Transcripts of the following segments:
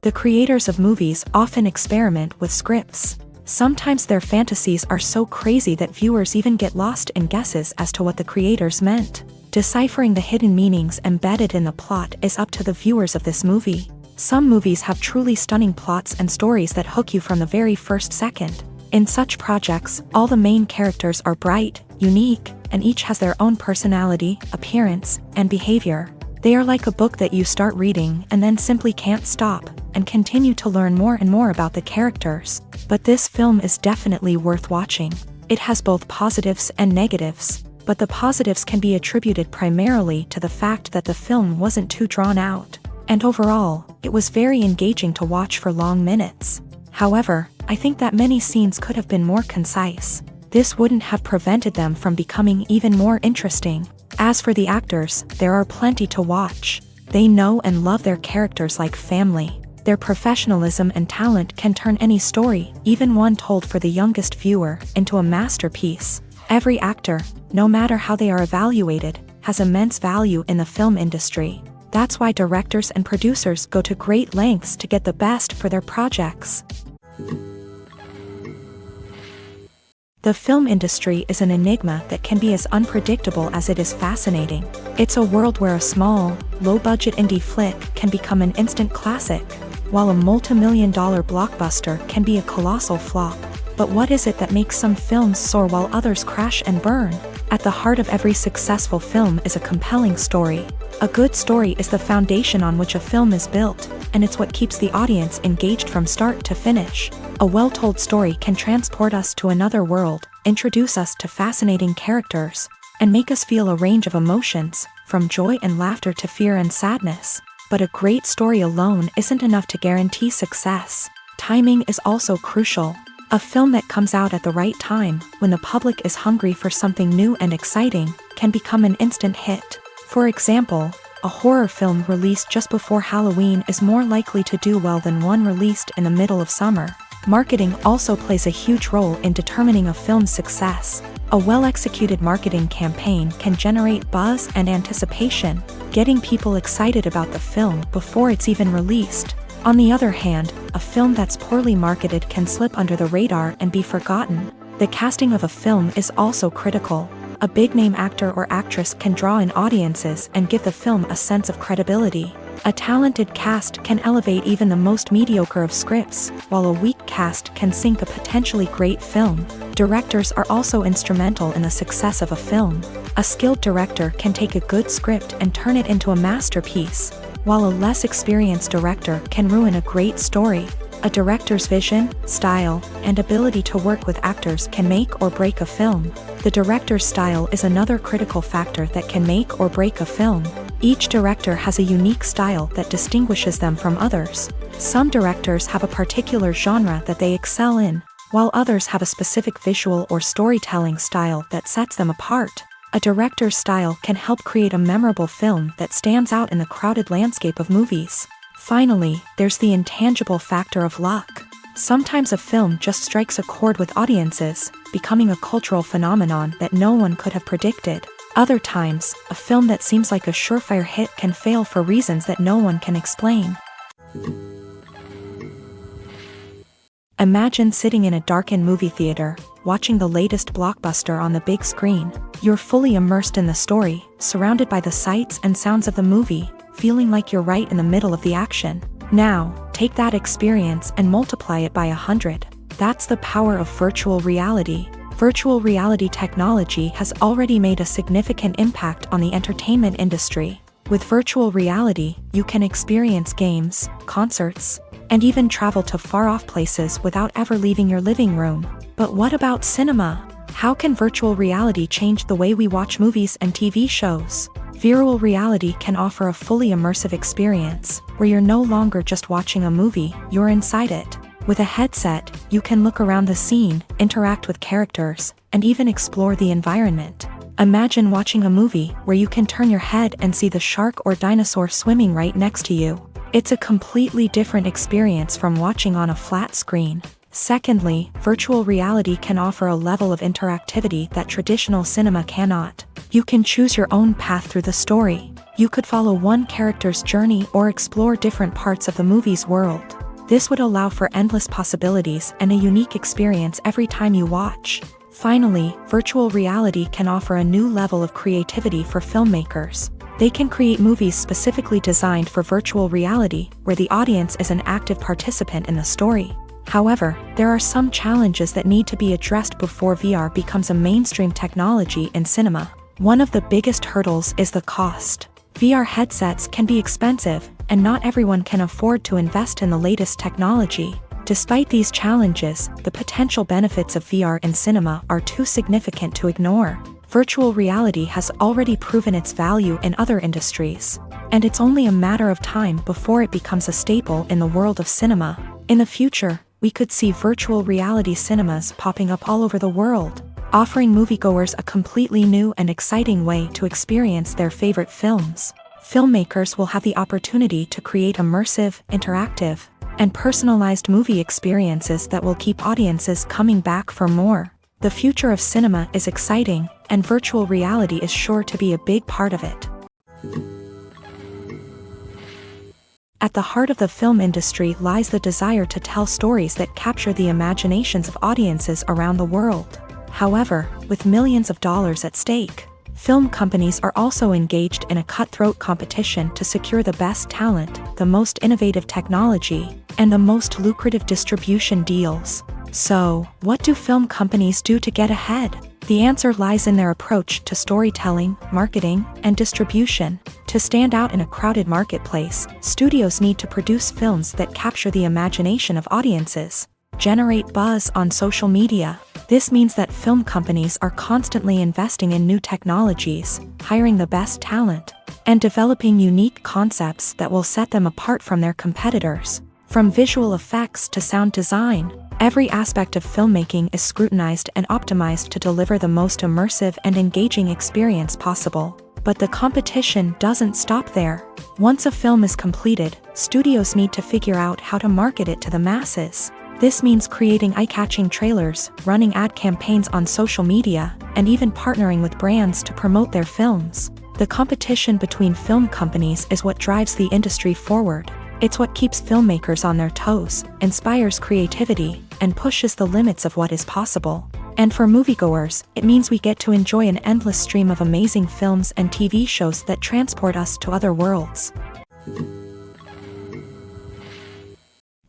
The creators of movies often experiment with scripts. Sometimes their fantasies are so crazy that viewers even get lost in guesses as to what the creators meant. Deciphering the hidden meanings embedded in the plot is up to the viewers of this movie. Some movies have truly stunning plots and stories that hook you from the very first second. In such projects, all the main characters are bright, unique, and each has their own personality, appearance, and behavior. They are like a book that you start reading and then simply can't stop, and continue to learn more and more about the characters. But this film is definitely worth watching. It has both positives and negatives, but the positives can be attributed primarily to the fact that the film wasn't too drawn out, and overall, it was very engaging to watch for long minutes. However, I think that many scenes could have been more concise. This wouldn't have prevented them from becoming even more interesting. As for the actors, there are plenty to watch. They know and love their characters like family. Their professionalism and talent can turn any story, even one told for the youngest viewer, into a masterpiece. Every actor, no matter how they are evaluated, has immense value in the film industry. That's why directors and producers go to great lengths to get the best for their projects. The film industry is an enigma that can be as unpredictable as it is fascinating. It's a world where a small, low-budget indie flick can become an instant classic, while a multi-million-dollar blockbuster can be a colossal flop. But what is it that makes some films soar while others crash and burn? At the heart of every successful film is a compelling story. A good story is the foundation on which a film is built, and it's what keeps the audience engaged from start to finish. A well-told story can transport us to another world, introduce us to fascinating characters, and make us feel a range of emotions, from joy and laughter to fear and sadness. But a great story alone isn't enough to guarantee success. Timing is also crucial. A film that comes out at the right time, when the public is hungry for something new and exciting, can become an instant hit. For example, a horror film released just before Halloween is more likely to do well than one released in the middle of summer. Marketing also plays a huge role in determining a film's success. A well-executed marketing campaign can generate buzz and anticipation, getting people excited about the film before it's even released. On the other hand, a film that's poorly marketed can slip under the radar and be forgotten. The casting of a film is also critical. A big-name actor or actress can draw in audiences and give the film a sense of credibility. A talented cast can elevate even the most mediocre of scripts, while a weak cast can sink a potentially great film. Directors are also instrumental in the success of a film. A skilled director can take a good script and turn it into a masterpiece, while a less experienced director can ruin a great story. A director's vision, style, and ability to work with actors can make or break a film. The director's style is another critical factor that can make or break a film. Each director has a unique style that distinguishes them from others. Some directors have a particular genre that they excel in, while others have a specific visual or storytelling style that sets them apart. A director's style can help create a memorable film that stands out in the crowded landscape of movies. Finally, there's the intangible factor of luck. Sometimes a film just strikes a chord with audiences, becoming a cultural phenomenon that no one could have predicted. Other times, a film that seems like a surefire hit can fail for reasons that no one can explain. Imagine sitting in a darkened movie theater, watching the latest blockbuster on the big screen. You're fully immersed in the story, surrounded by the sights and sounds of the movie, feeling like you're right in the middle of the action. Now, take that experience and multiply it by 100. That's the power of virtual reality. Virtual reality technology has already made a significant impact on the entertainment industry. With virtual reality, you can experience games, concerts, and even travel to far-off places without ever leaving your living room. But what about cinema? How can virtual reality change the way we watch movies and TV shows? Virtual reality can offer a fully immersive experience, where you're no longer just watching a movie, you're inside it. With a headset, you can look around the scene, interact with characters, and even explore the environment. Imagine watching a movie where you can turn your head and see the shark or dinosaur swimming right next to you. It's a completely different experience from watching on a flat screen. Secondly, virtual reality can offer a level of interactivity that traditional cinema cannot. You can choose your own path through the story. You could follow one character's journey or explore different parts of the movie's world. This would allow for endless possibilities and a unique experience every time you watch. Finally, virtual reality can offer a new level of creativity for filmmakers. They can create movies specifically designed for virtual reality, where the audience is an active participant in the story. However, there are some challenges that need to be addressed before VR becomes a mainstream technology in cinema. One of the biggest hurdles is the cost. VR headsets can be expensive, and not everyone can afford to invest in the latest technology. Despite these challenges, the potential benefits of VR in cinema are too significant to ignore. Virtual reality has already proven its value in other industries, and it's only a matter of time before it becomes a staple in the world of cinema. In the future, we could see virtual reality cinemas popping up all over the world, offering moviegoers a completely new and exciting way to experience their favorite films. Filmmakers will have the opportunity to create immersive, interactive, and personalized movie experiences that will keep audiences coming back for more. The future of cinema is exciting, and virtual reality is sure to be a big part of it. At the heart of the film industry lies the desire to tell stories that capture the imaginations of audiences around the world. However, with millions of dollars at stake, film companies are also engaged in a cutthroat competition to secure the best talent, the most innovative technology, and the most lucrative distribution deals. So, what do film companies do to get ahead? The answer lies in their approach to storytelling, marketing, and distribution. To stand out in a crowded marketplace, studios need to produce films that capture the imagination of audiences, generate buzz on social media. This means that film companies are constantly investing in new technologies, hiring the best talent, and developing unique concepts that will set them apart from their competitors. From visual effects to sound design, every aspect of filmmaking is scrutinized and optimized to deliver the most immersive and engaging experience possible. But the competition doesn't stop there. Once a film is completed, studios need to figure out how to market it to the masses. This means creating eye-catching trailers, running ad campaigns on social media, and even partnering with brands to promote their films. The competition between film companies is what drives the industry forward. It's what keeps filmmakers on their toes, inspires creativity, and pushes the limits of what is possible. And for moviegoers, it means we get to enjoy an endless stream of amazing films and TV shows that transport us to other worlds.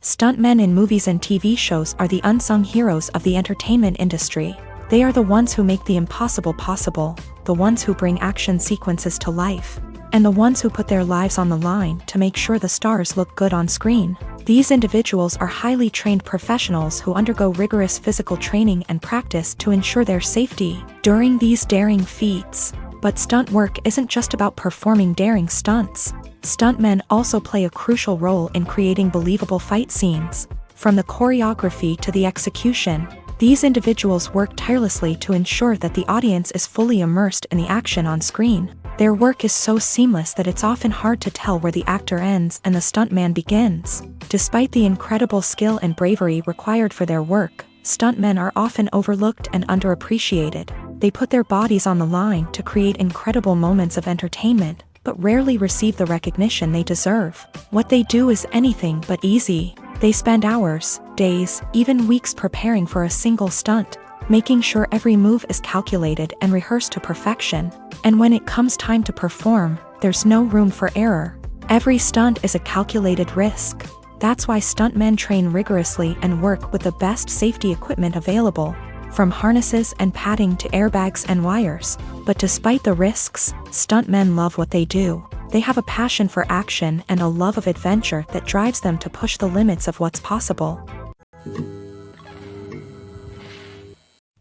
Stuntmen in movies and TV shows are the unsung heroes of the entertainment industry. They are the ones who make the impossible possible, the ones who bring action sequences to life, and the ones who put their lives on the line to make sure the stars look good on screen. These individuals are highly trained professionals who undergo rigorous physical training and practice to ensure their safety during these daring feats. But stunt work isn't just about performing daring stunts. Stuntmen also play a crucial role in creating believable fight scenes. From the choreography to the execution, these individuals work tirelessly to ensure that the audience is fully immersed in the action on screen. Their work is so seamless that it's often hard to tell where the actor ends and the stuntman begins. Despite the incredible skill and bravery required for their work, stuntmen are often overlooked and underappreciated. They put their bodies on the line to create incredible moments of entertainment, but rarely receive the recognition they deserve. What they do is anything but easy. They spend hours, days, even weeks preparing for a single stunt, making sure every move is calculated and rehearsed to perfection. And when it comes time to perform, there's no room for error. Every stunt is a calculated risk. That's why stuntmen train rigorously and work with the best safety equipment available, from harnesses and padding to airbags and wires. But despite the risks, stuntmen love what they do. They have a passion for action and a love of adventure that drives them to push the limits of what's possible.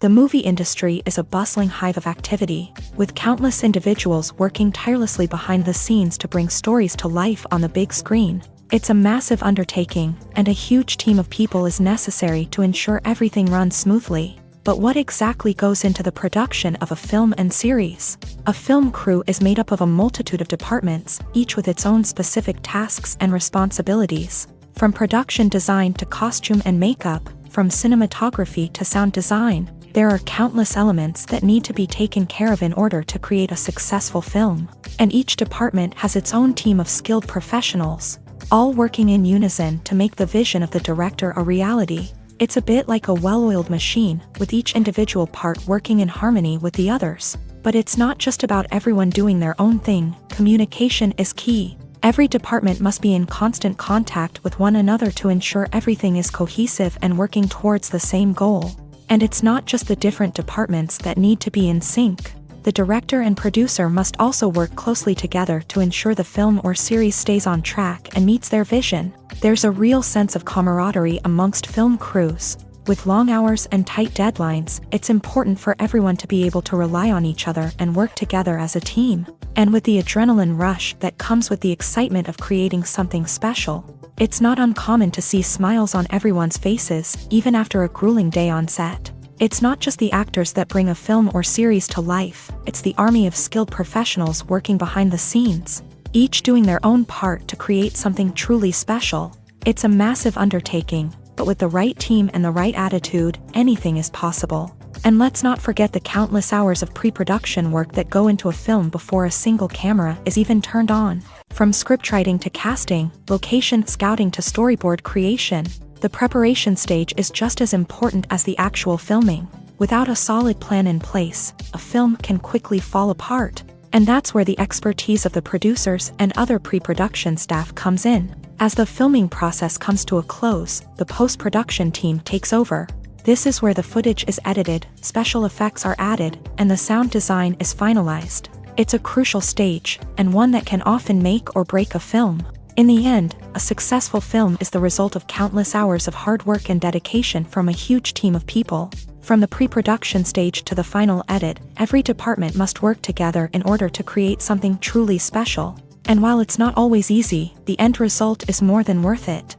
The movie industry is a bustling hive of activity, with countless individuals working tirelessly behind the scenes to bring stories to life on the big screen. It's a massive undertaking, and a huge team of people is necessary to ensure everything runs smoothly. But what exactly goes into the production of a film and series? A film crew is made up of a multitude of departments, each with its own specific tasks and responsibilities. From production design to costume and makeup, from cinematography to sound design, there are countless elements that need to be taken care of in order to create a successful film. And each department has its own team of skilled professionals, all working in unison to make the vision of the director a reality. It's a bit like a well-oiled machine, with each individual part working in harmony with the others. But it's not just about everyone doing their own thing. Communication is key. Every department must be in constant contact with one another to ensure everything is cohesive and working towards the same goal. And it's not just the different departments that need to be in sync. The director and producer must also work closely together to ensure the film or series stays on track and meets their vision. There's a real sense of camaraderie amongst film crews. With long hours and tight deadlines, it's important for everyone to be able to rely on each other and work together as a team. And with the adrenaline rush that comes with the excitement of creating something special, it's not uncommon to see smiles on everyone's faces, even after a grueling day on set. It's not just the actors that bring a film or series to life, it's the army of skilled professionals working behind the scenes, each doing their own part to create something truly special. It's a massive undertaking, but with the right team and the right attitude, anything is possible. And let's not forget the countless hours of pre-production work that go into a film before a single camera is even turned on. From scriptwriting to casting, location scouting to storyboard creation, the preparation stage is just as important as the actual filming. Without a solid plan in place, a film can quickly fall apart. And that's where the expertise of the producers and other pre-production staff comes in. As the filming process comes to a close, the post-production team takes over. This is where the footage is edited, special effects are added, and the sound design is finalized. It's a crucial stage, and one that can often make or break a film. In the end, a successful film is the result of countless hours of hard work and dedication from a huge team of people. From the pre-production stage to the final edit, every department must work together in order to create something truly special. And while it's not always easy, the end result is more than worth it.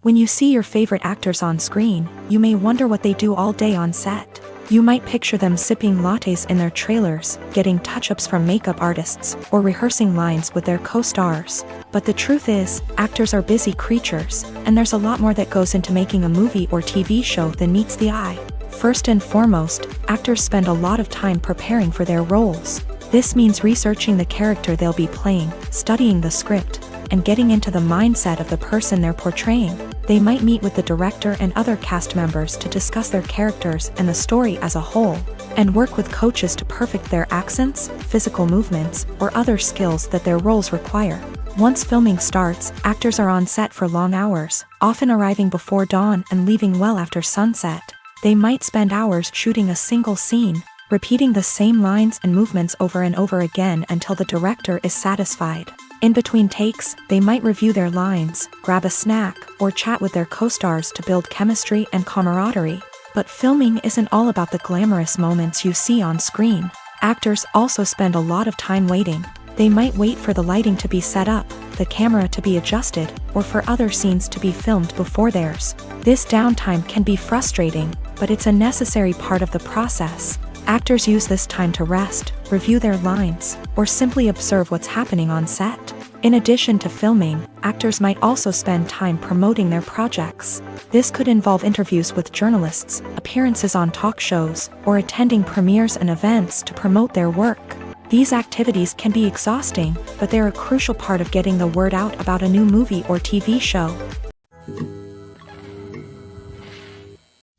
When you see your favorite actors on screen, you may wonder what they do all day on set. You might picture them sipping lattes in their trailers, getting touch-ups from makeup artists, or rehearsing lines with their co-stars. But the truth is, actors are busy creatures, and there's a lot more that goes into making a movie or TV show than meets the eye. First and foremost, actors spend a lot of time preparing for their roles. This means researching the character they'll be playing, studying the script, and getting into the mindset of the person they're portraying. They might meet with the director and other cast members to discuss their characters and the story as a whole, and work with coaches to perfect their accents, physical movements, or other skills that their roles require. Once filming starts, actors are on set for long hours, often arriving before dawn and leaving well after sunset. They might spend hours shooting a single scene, repeating the same lines and movements over and over again until the director is satisfied. In between takes, they might review their lines, grab a snack, or chat with their co-stars to build chemistry and camaraderie. But filming isn't all about the glamorous moments you see on screen. Actors also spend a lot of time waiting. They might wait for the lighting to be set up, the camera to be adjusted, or for other scenes to be filmed before theirs. This downtime can be frustrating, but it's a necessary part of the process. Actors use this time to rest, review their lines, or simply observe what's happening on set. In addition to filming, actors might also spend time promoting their projects. This could involve interviews with journalists, appearances on talk shows, or attending premieres and events to promote their work. These activities can be exhausting, but they're a crucial part of getting the word out about a new movie or TV show.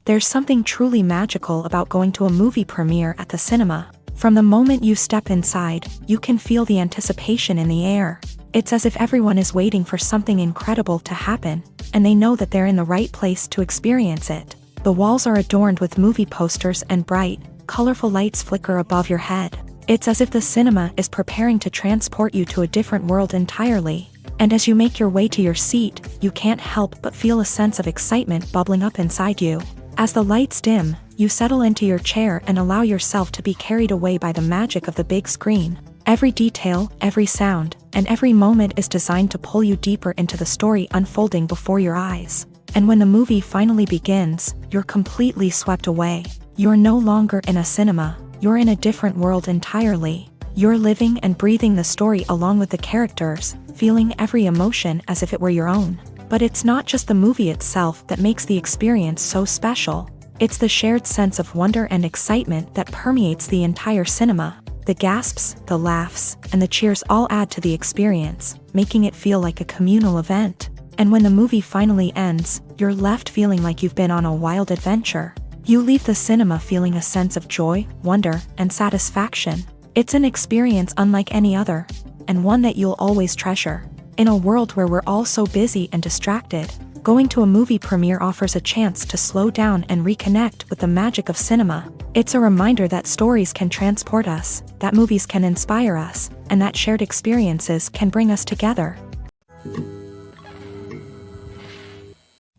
There's something truly magical about going to a movie premiere at the cinema. From the moment you step inside, you can feel the anticipation in the air. It's as if everyone is waiting for something incredible to happen, and they know that they're in the right place to experience it. The walls are adorned with movie posters and bright, colorful lights flicker above your head. It's as if the cinema is preparing to transport you to a different world entirely. And as you make your way to your seat, you can't help but feel a sense of excitement bubbling up inside you. As the lights dim, you settle into your chair and allow yourself to be carried away by the magic of the big screen. Every detail, every sound, and every moment is designed to pull you deeper into the story unfolding before your eyes. And when the movie finally begins, you're completely swept away. You're no longer in a cinema, you're in a different world entirely. You're living and breathing the story along with the characters, feeling every emotion as if it were your own. But it's not just the movie itself that makes the experience so special. It's the shared sense of wonder and excitement that permeates the entire cinema. The gasps, the laughs, and the cheers all add to the experience, making it feel like a communal event. And when the movie finally ends, you're left feeling like you've been on a wild adventure. You leave the cinema feeling a sense of joy, wonder, and satisfaction. It's an experience unlike any other, and one that you'll always treasure. In a world where we're all so busy and distracted, going to a movie premiere offers a chance to slow down and reconnect with the magic of cinema. It's a reminder that stories can transport us, that movies can inspire us, and that shared experiences can bring us together.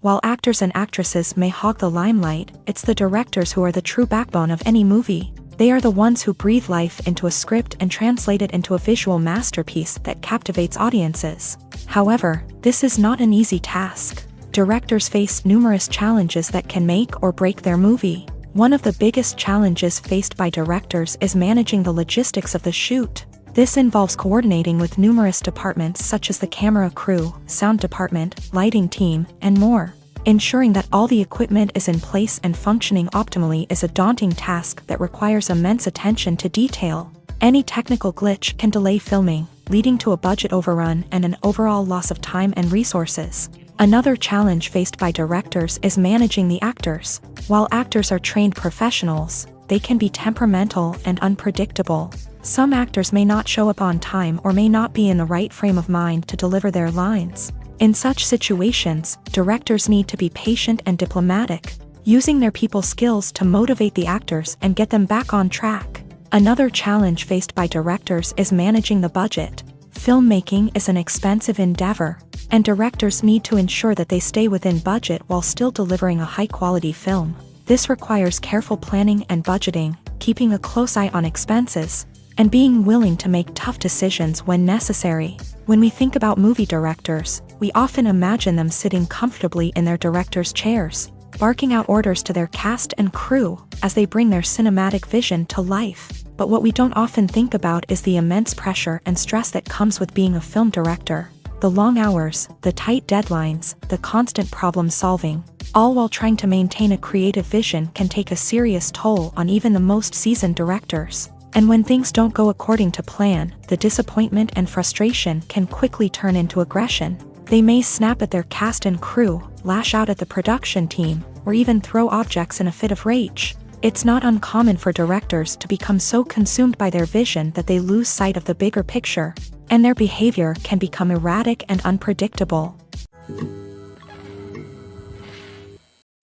While actors and actresses may hog the limelight, it's the directors who are the true backbone of any movie. They are the ones who breathe life into a script and translate it into a visual masterpiece that captivates audiences. However, this is not an easy task. Directors face numerous challenges that can make or break their movie. One of the biggest challenges faced by directors is managing the logistics of the shoot. This involves coordinating with numerous departments such as the camera crew, sound department, lighting team, and more. Ensuring that all the equipment is in place and functioning optimally is a daunting task that requires immense attention to detail. Any technical glitch can delay filming, leading to a budget overrun and an overall loss of time and resources. Another challenge faced by directors is managing the actors. While actors are trained professionals, they can be temperamental and unpredictable. Some actors may not show up on time or may not be in the right frame of mind to deliver their lines. In such situations, directors need to be patient and diplomatic, using their people skills to motivate the actors and get them back on track. Another challenge faced by directors is managing the budget. Filmmaking is an expensive endeavor, and directors need to ensure that they stay within budget while still delivering a high-quality film. This requires careful planning and budgeting, keeping a close eye on expenses, and being willing to make tough decisions when necessary. When we think about movie directors, we often imagine them sitting comfortably in their director's chairs, barking out orders to their cast and crew as they bring their cinematic vision to life. But what we don't often think about is the immense pressure and stress that comes with being a film director. The long hours, the tight deadlines, the constant problem solving, all while trying to maintain a creative vision can take a serious toll on even the most seasoned directors. And when things don't go according to plan, the disappointment and frustration can quickly turn into aggression. They may snap at their cast and crew, lash out at the production team, or even throw objects in a fit of rage. It's not uncommon for directors to become so consumed by their vision that they lose sight of the bigger picture, and their behavior can become erratic and unpredictable.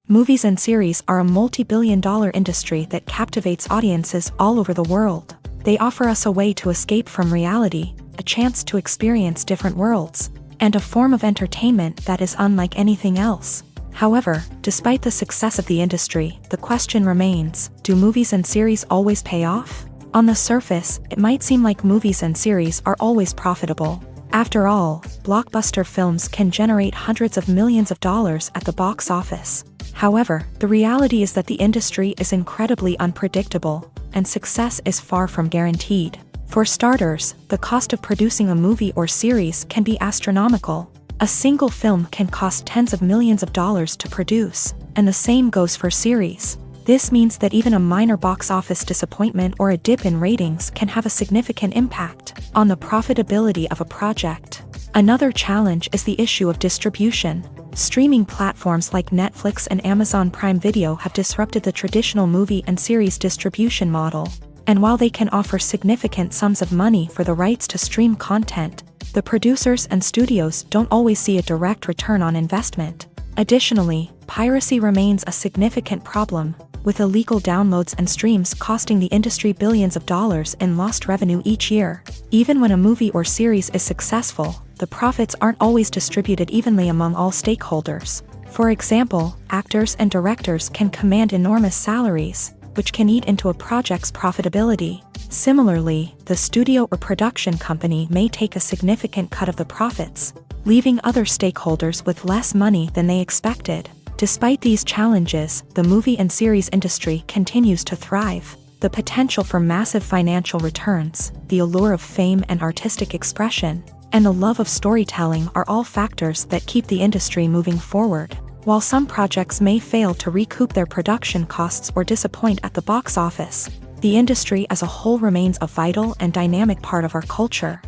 Movies and series are a multi-billion-dollar industry that captivates audiences all over the world. They offer us a way to escape from reality, a chance to experience different worlds, and a form of entertainment that is unlike anything else. However, despite the success of the industry, the question remains, do movies and series always pay off? On the surface, it might seem like movies and series are always profitable. After all, blockbuster films can generate hundreds of millions of dollars at the box office. However, the reality is that the industry is incredibly unpredictable, and success is far from guaranteed. For starters, the cost of producing a movie or series can be astronomical. A single film can cost tens of millions of dollars to produce, and the same goes for series. This means that even a minor box office disappointment or a dip in ratings can have a significant impact on the profitability of a project. Another challenge is the issue of distribution. Streaming platforms like Netflix and Amazon Prime Video have disrupted the traditional movie and series distribution model. And while they can offer significant sums of money for the rights to stream content, the producers and studios don't always see a direct return on investment. Additionally, piracy remains a significant problem, with illegal downloads and streams costing the industry billions of dollars in lost revenue each year. Even when a movie or series is successful, the profits aren't always distributed evenly among all stakeholders. For example, actors and directors can command enormous salaries, which can eat into a project's profitability. Similarly, the studio or production company may take a significant cut of the profits, leaving other stakeholders with less money than they expected. Despite these challenges, the movie and series industry continues to thrive. The potential for massive financial returns, the allure of fame and artistic expression, and the love of storytelling are all factors that keep the industry moving forward. While some projects may fail to recoup their production costs or disappoint at the box office, the industry as a whole remains a vital and dynamic part of our culture.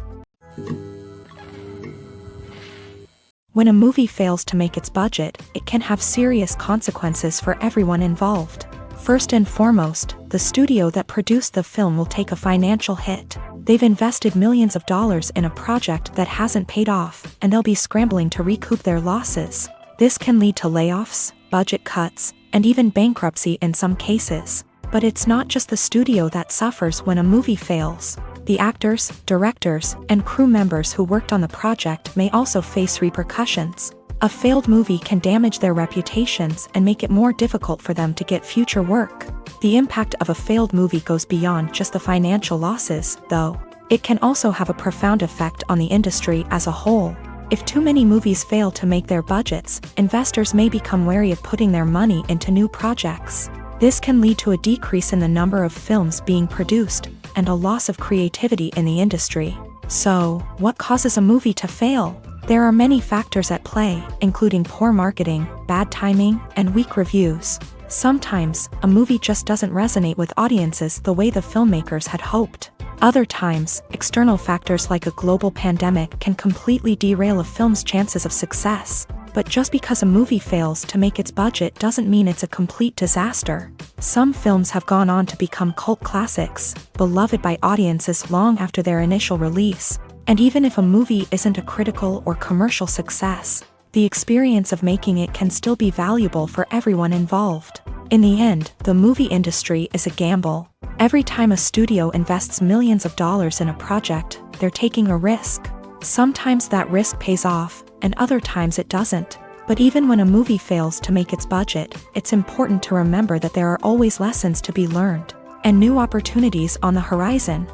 When a movie fails to make its budget, it can have serious consequences for everyone involved. First and foremost, the studio that produced the film will take a financial hit. They've invested millions of dollars in a project that hasn't paid off, and they'll be scrambling to recoup their losses. This can lead to layoffs, budget cuts, and even bankruptcy in some cases. But it's not just the studio that suffers when a movie fails. The actors, directors, and crew members who worked on the project may also face repercussions. A failed movie can damage their reputations and make it more difficult for them to get future work. The impact of a failed movie goes beyond just the financial losses, though. It can also have a profound effect on the industry as a whole. If too many movies fail to make their budgets, investors may become wary of putting their money into new projects. This can lead to a decrease in the number of films being produced, and a loss of creativity in the industry. So, what causes a movie to fail? There are many factors at play, including poor marketing, bad timing, and weak reviews. Sometimes, a movie just doesn't resonate with audiences the way the filmmakers had hoped. Other times, external factors like a global pandemic can completely derail a film's chances of success. But just because a movie fails to make its budget doesn't mean it's a complete disaster. Some films have gone on to become cult classics, beloved by audiences long after their initial release. And even if a movie isn't a critical or commercial success, the experience of making it can still be valuable for everyone involved. In the end, the movie industry is a gamble. Every time a studio invests millions of dollars in a project, they're taking a risk. Sometimes that risk pays off, and other times it doesn't. But even when a movie fails to make its budget, it's important to remember that there are always lessons to be learned, and new opportunities on the horizon.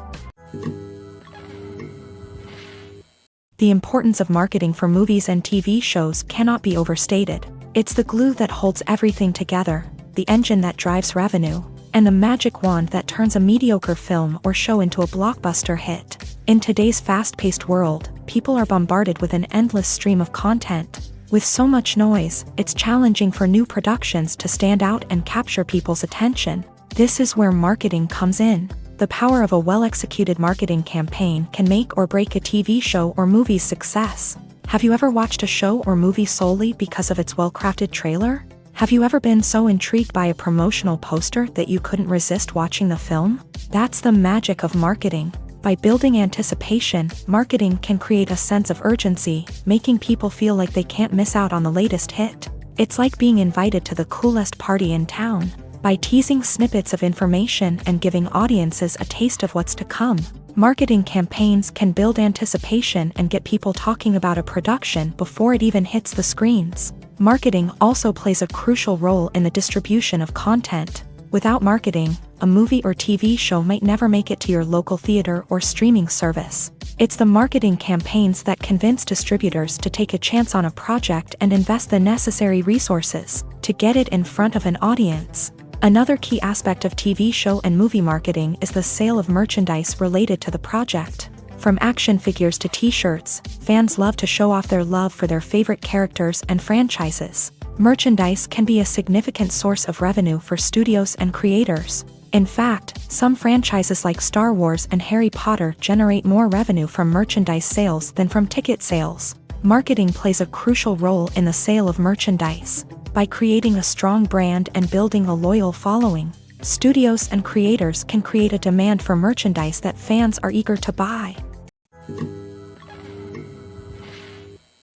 The importance of marketing for movies and TV shows cannot be overstated. It's the glue that holds everything together, the engine that drives revenue, and the magic wand that turns a mediocre film or show into a blockbuster hit. In today's fast-paced world, people are bombarded with an endless stream of content. With so much noise, it's challenging for new productions to stand out and capture people's attention. This is where marketing comes in. The power of a well-executed marketing campaign can make or break a TV show or movie's success. Have you ever watched a show or movie solely because of its well-crafted trailer? Have you ever been so intrigued by a promotional poster that you couldn't resist watching the film? That's the magic of marketing. By building anticipation, marketing can create a sense of urgency, making people feel like they can't miss out on the latest hit. It's like being invited to the coolest party in town. By teasing snippets of information and giving audiences a taste of what's to come, marketing campaigns can build anticipation and get people talking about a production before it even hits the screens. Marketing also plays a crucial role in the distribution of content. Without marketing, a movie or TV show might never make it to your local theater or streaming service. It's the marketing campaigns that convince distributors to take a chance on a project and invest the necessary resources to get it in front of an audience. Another key aspect of TV show and movie marketing is the sale of merchandise related to the project. From action figures to t-shirts, fans love to show off their love for their favorite characters and franchises. Merchandise can be a significant source of revenue for studios and creators. In fact, some franchises like Star Wars and Harry Potter generate more revenue from merchandise sales than from ticket sales. Marketing plays a crucial role in the sale of merchandise. By creating a strong brand and building a loyal following, studios and creators can create a demand for merchandise that fans are eager to buy.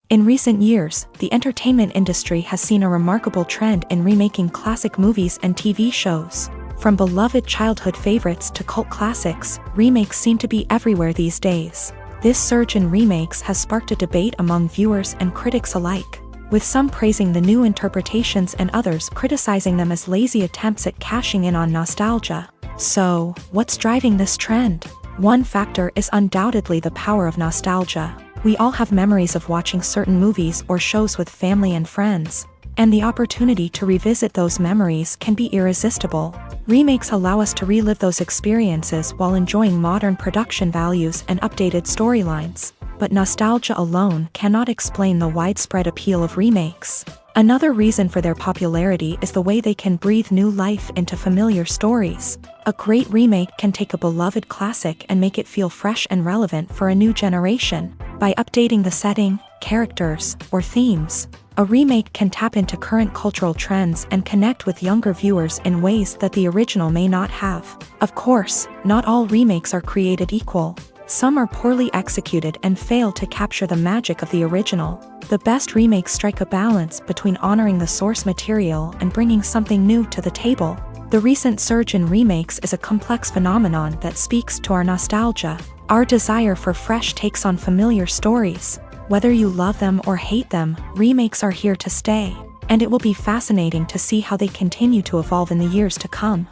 In recent years, the entertainment industry has seen a remarkable trend in remaking classic movies and TV shows. From beloved childhood favorites to cult classics, remakes seem to be everywhere these days. This surge in remakes has sparked a debate among viewers and critics alike, with some praising the new interpretations and others criticizing them as lazy attempts at cashing in on nostalgia. So, what's driving this trend? One factor is undoubtedly the power of nostalgia. We all have memories of watching certain movies or shows with family and friends, and the opportunity to revisit those memories can be irresistible. Remakes allow us to relive those experiences while enjoying modern production values and updated storylines. But nostalgia alone cannot explain the widespread appeal of remakes. Another reason for their popularity is the way they can breathe new life into familiar stories. A great remake can take a beloved classic and make it feel fresh and relevant for a new generation. By updating the setting, characters, or themes, a remake can tap into current cultural trends and connect with younger viewers in ways that the original may not have. Of course, not all remakes are created equal. Some are poorly executed and fail to capture the magic of the original. The best remakes strike a balance between honoring the source material and bringing something new to the table. The recent surge in remakes is a complex phenomenon that speaks to our nostalgia, our desire for fresh takes on familiar stories. Whether you love them or hate them, remakes are here to stay, and it will be fascinating to see how they continue to evolve in the years to come.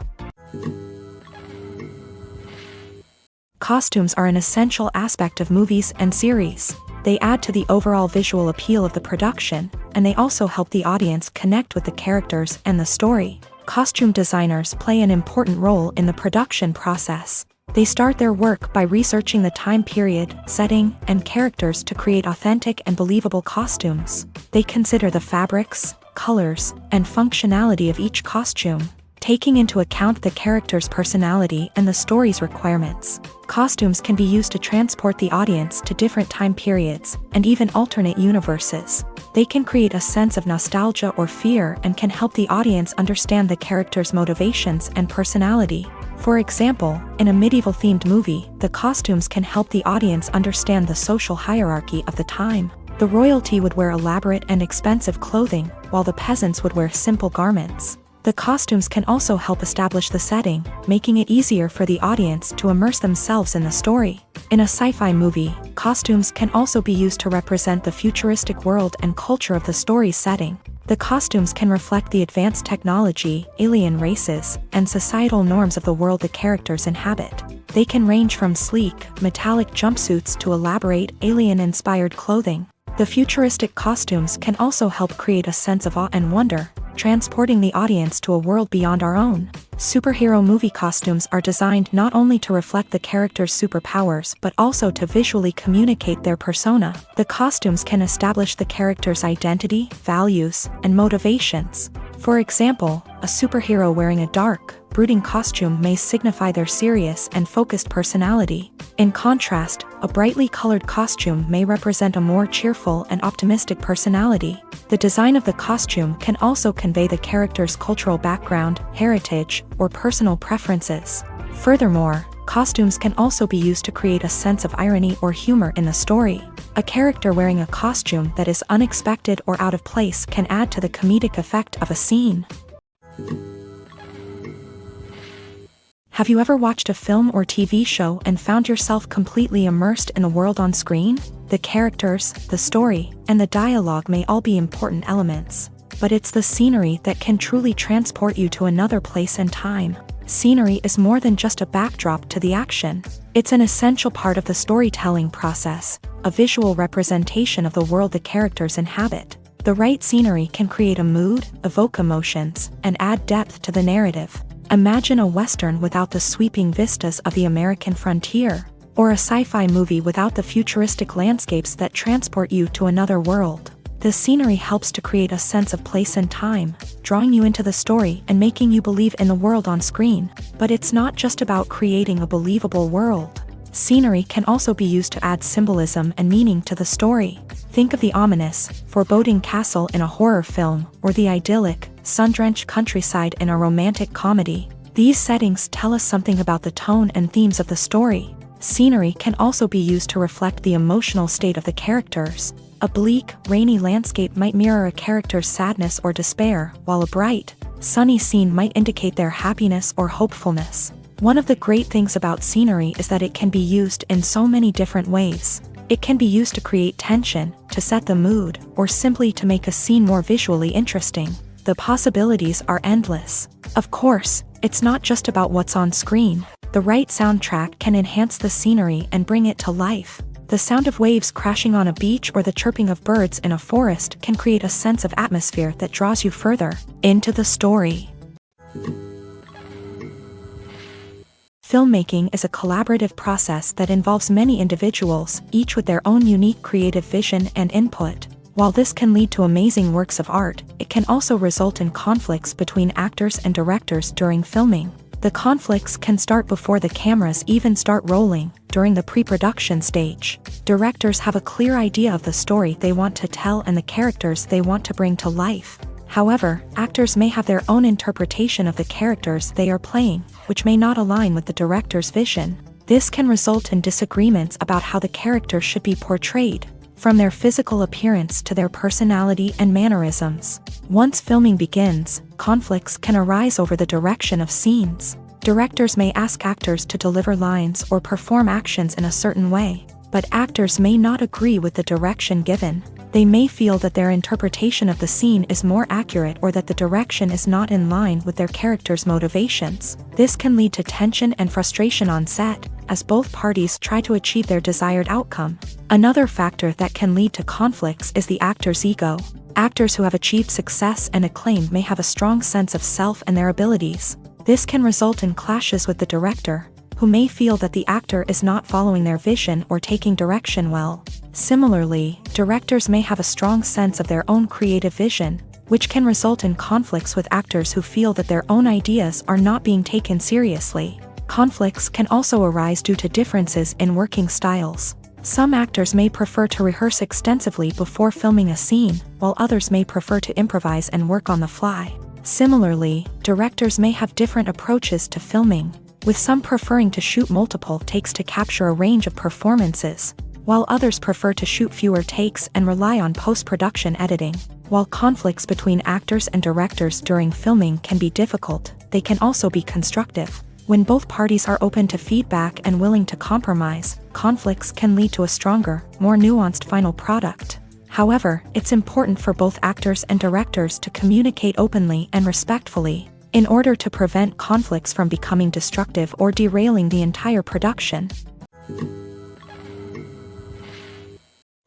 Costumes are an essential aspect of movies and series. They add to the overall visual appeal of the production, and they also help the audience connect with the characters and the story. Costume designers play an important role in the production process. They start their work by researching the time period, setting, and characters to create authentic and believable costumes. They consider the fabrics, colors, and functionality of each costume, taking into account the character's personality and the story's requirements. Costumes can be used to transport the audience to different time periods and even alternate universes. They can create a sense of nostalgia or fear and can help the audience understand the character's motivations and personality. For example, in a medieval-themed movie, the costumes can help the audience understand the social hierarchy of the time. The royalty would wear elaborate and expensive clothing, while the peasants would wear simple garments. The costumes can also help establish the setting, making it easier for the audience to immerse themselves in the story. In a sci-fi movie, costumes can also be used to represent the futuristic world and culture of the story's setting. The costumes can reflect the advanced technology, alien races, and societal norms of the world the characters inhabit. They can range from sleek, metallic jumpsuits to elaborate, alien-inspired clothing. The futuristic costumes can also help create a sense of awe and wonder, transporting the audience to a world beyond our own. Superhero movie costumes are designed not only to reflect the character's superpowers but also to visually communicate their persona. The costumes can establish the character's identity, values, and motivations. For example, a superhero wearing a dark, brooding costume may signify their serious and focused personality. In contrast, a brightly colored costume may represent a more cheerful and optimistic personality. The design of the costume can also convey the character's cultural background, heritage, or personal preferences. Furthermore, costumes can also be used to create a sense of irony or humor in the story. A character wearing a costume that is unexpected or out of place can add to the comedic effect of a scene. Have you ever watched a film or TV show and found yourself completely immersed in the world on screen? The characters, the story, and the dialogue may all be important elements, but it's the scenery that can truly transport you to another place and time. Scenery is more than just a backdrop to the action. It's an essential part of the storytelling process, a visual representation of the world the characters inhabit. The right scenery can create a mood, evoke emotions, and add depth to the narrative. Imagine a Western without the sweeping vistas of the American frontier, or a sci-fi movie without the futuristic landscapes that transport you to another world. The scenery helps to create a sense of place and time, drawing you into the story and making you believe in the world on screen. But it's not just about creating a believable world. Scenery can also be used to add symbolism and meaning to the story. Think of the ominous, foreboding castle in a horror film, or the idyllic, sun-drenched countryside in a romantic comedy. These settings tell us something about the tone and themes of the story. Scenery can also be used to reflect the emotional state of the characters. A bleak, rainy landscape might mirror a character's sadness or despair, while a bright, sunny scene might indicate their happiness or hopefulness. One of the great things about scenery is that it can be used in so many different ways. It can be used to create tension, to set the mood, or simply to make a scene more visually interesting. The possibilities are endless. Of course, it's not just about what's on screen. The right soundtrack can enhance the scenery and bring it to life. The sound of waves crashing on a beach or the chirping of birds in a forest can create a sense of atmosphere that draws you further into the story. Filmmaking is a collaborative process that involves many individuals, each with their own unique creative vision and input. While this can lead to amazing works of art, it can also result in conflicts between actors and directors during filming. The conflicts can start before the cameras even start rolling, during the pre-production stage. Directors have a clear idea of the story they want to tell and the characters they want to bring to life. However, actors may have their own interpretation of the characters they are playing, which may not align with the director's vision. This can result in disagreements about how the character should be portrayed, from their physical appearance to their personality and mannerisms. Once filming begins, conflicts can arise over the direction of scenes. Directors may ask actors to deliver lines or perform actions in a certain way, but actors may not agree with the direction given. They may feel that their interpretation of the scene is more accurate or that the direction is not in line with their character's motivations. This can lead to tension and frustration on set, as both parties try to achieve their desired outcome. Another factor that can lead to conflicts is the actor's ego. Actors who have achieved success and acclaim may have a strong sense of self and their abilities. This can result in clashes with the director, who may feel that the actor is not following their vision or taking direction well. Similarly, directors may have a strong sense of their own creative vision, which can result in conflicts with actors who feel that their own ideas are not being taken seriously. Conflicts can also arise due to differences in working styles. Some actors may prefer to rehearse extensively before filming a scene, while others may prefer to improvise and work on the fly. Similarly, directors may have different approaches to filming, with some preferring to shoot multiple takes to capture a range of performances, while others prefer to shoot fewer takes and rely on post-production editing. While conflicts between actors and directors during filming can be difficult, they can also be constructive. When both parties are open to feedback and willing to compromise, conflicts can lead to a stronger, more nuanced final product. However, it's important for both actors and directors to communicate openly and respectfully, in order to prevent conflicts from becoming destructive or derailing the entire production.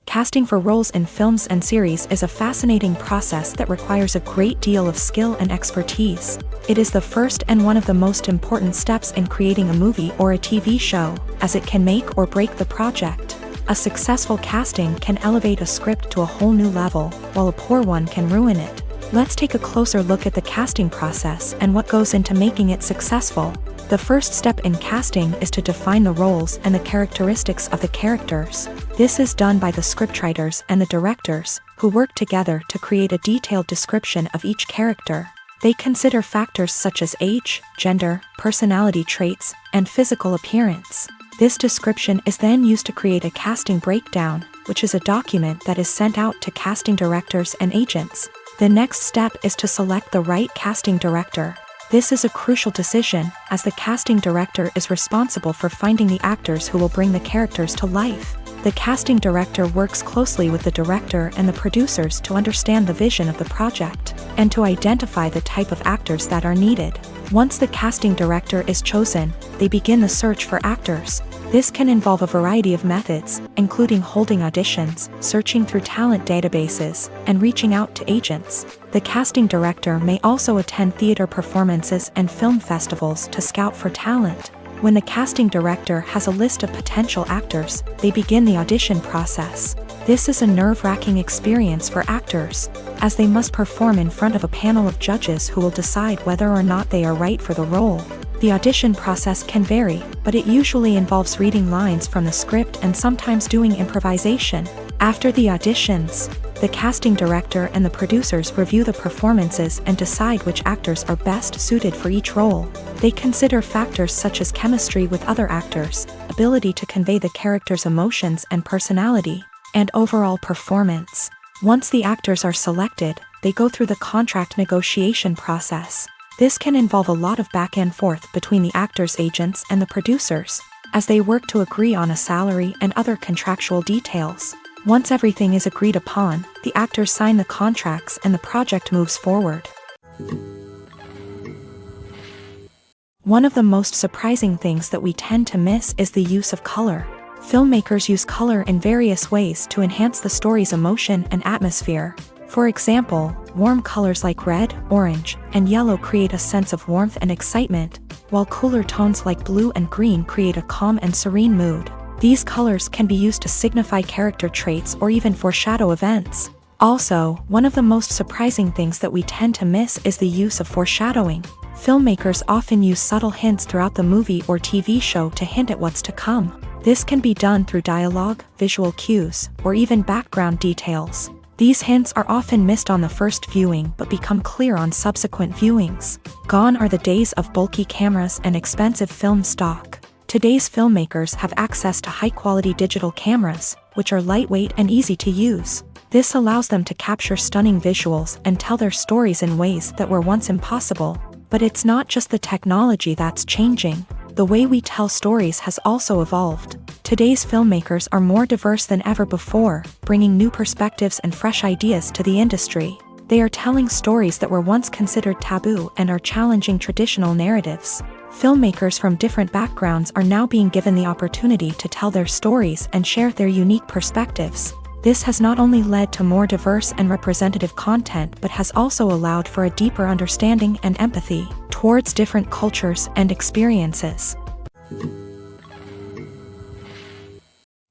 Casting for roles in films and series is a fascinating process that requires a great deal of skill and expertise. It is the first and one of the most important steps in creating a movie or a TV show, as it can make or break the project. A successful casting can elevate a script to a whole new level, while a poor one can ruin it. Let's take a closer look at the casting process and what goes into making it successful. The first step in casting is to define the roles and the characteristics of the characters. This is done by the scriptwriters and the directors, who work together to create a detailed description of each character. They consider factors such as age, gender, personality traits, and physical appearance. This description is then used to create a casting breakdown, which is a document that is sent out to casting directors and agents. The next step is to select the right casting director. This is a crucial decision, as the casting director is responsible for finding the actors who will bring the characters to life. The casting director works closely with the director and the producers to understand the vision of the project, and to identify the type of actors that are needed. Once the casting director is chosen, they begin the search for actors. This can involve a variety of methods, including holding auditions, searching through talent databases, and reaching out to agents. The casting director may also attend theater performances and film festivals to scout for talent. When the casting director has a list of potential actors, they begin the audition process. This is a nerve-wracking experience for actors, as they must perform in front of a panel of judges who will decide whether or not they are right for the role. The audition process can vary, but it usually involves reading lines from the script and sometimes doing improvisation. After the auditions, the casting director and the producers review the performances and decide which actors are best suited for each role. They consider factors such as chemistry with other actors, ability to convey the character's emotions and personality, and overall performance. Once the actors are selected, they go through the contract negotiation process. This can involve a lot of back and forth between the actors' agents and the producers, as they work to agree on a salary and other contractual details. Once everything is agreed upon, the actors sign the contracts and the project moves forward. One of the most surprising things that we tend to miss is the use of color. Filmmakers use color in various ways to enhance the story's emotion and atmosphere. For example, warm colors like red, orange, and yellow create a sense of warmth and excitement, while cooler tones like blue and green create a calm and serene mood. These colors can be used to signify character traits or even foreshadow events. Also, one of the most surprising things that we tend to miss is the use of foreshadowing. Filmmakers often use subtle hints throughout the movie or TV show to hint at what's to come. This can be done through dialogue, visual cues, or even background details. These hints are often missed on the first viewing but become clear on subsequent viewings. Gone are the days of bulky cameras and expensive film stock. Today's filmmakers have access to high-quality digital cameras, which are lightweight and easy to use. This allows them to capture stunning visuals and tell their stories in ways that were once impossible. But it's not just the technology that's changing. The way we tell stories has also evolved. Today's filmmakers are more diverse than ever before, bringing new perspectives and fresh ideas to the industry. They are telling stories that were once considered taboo and are challenging traditional narratives. Filmmakers from different backgrounds are now being given the opportunity to tell their stories and share their unique perspectives. This has not only led to more diverse and representative content but has also allowed for a deeper understanding and empathy towards different cultures and experiences.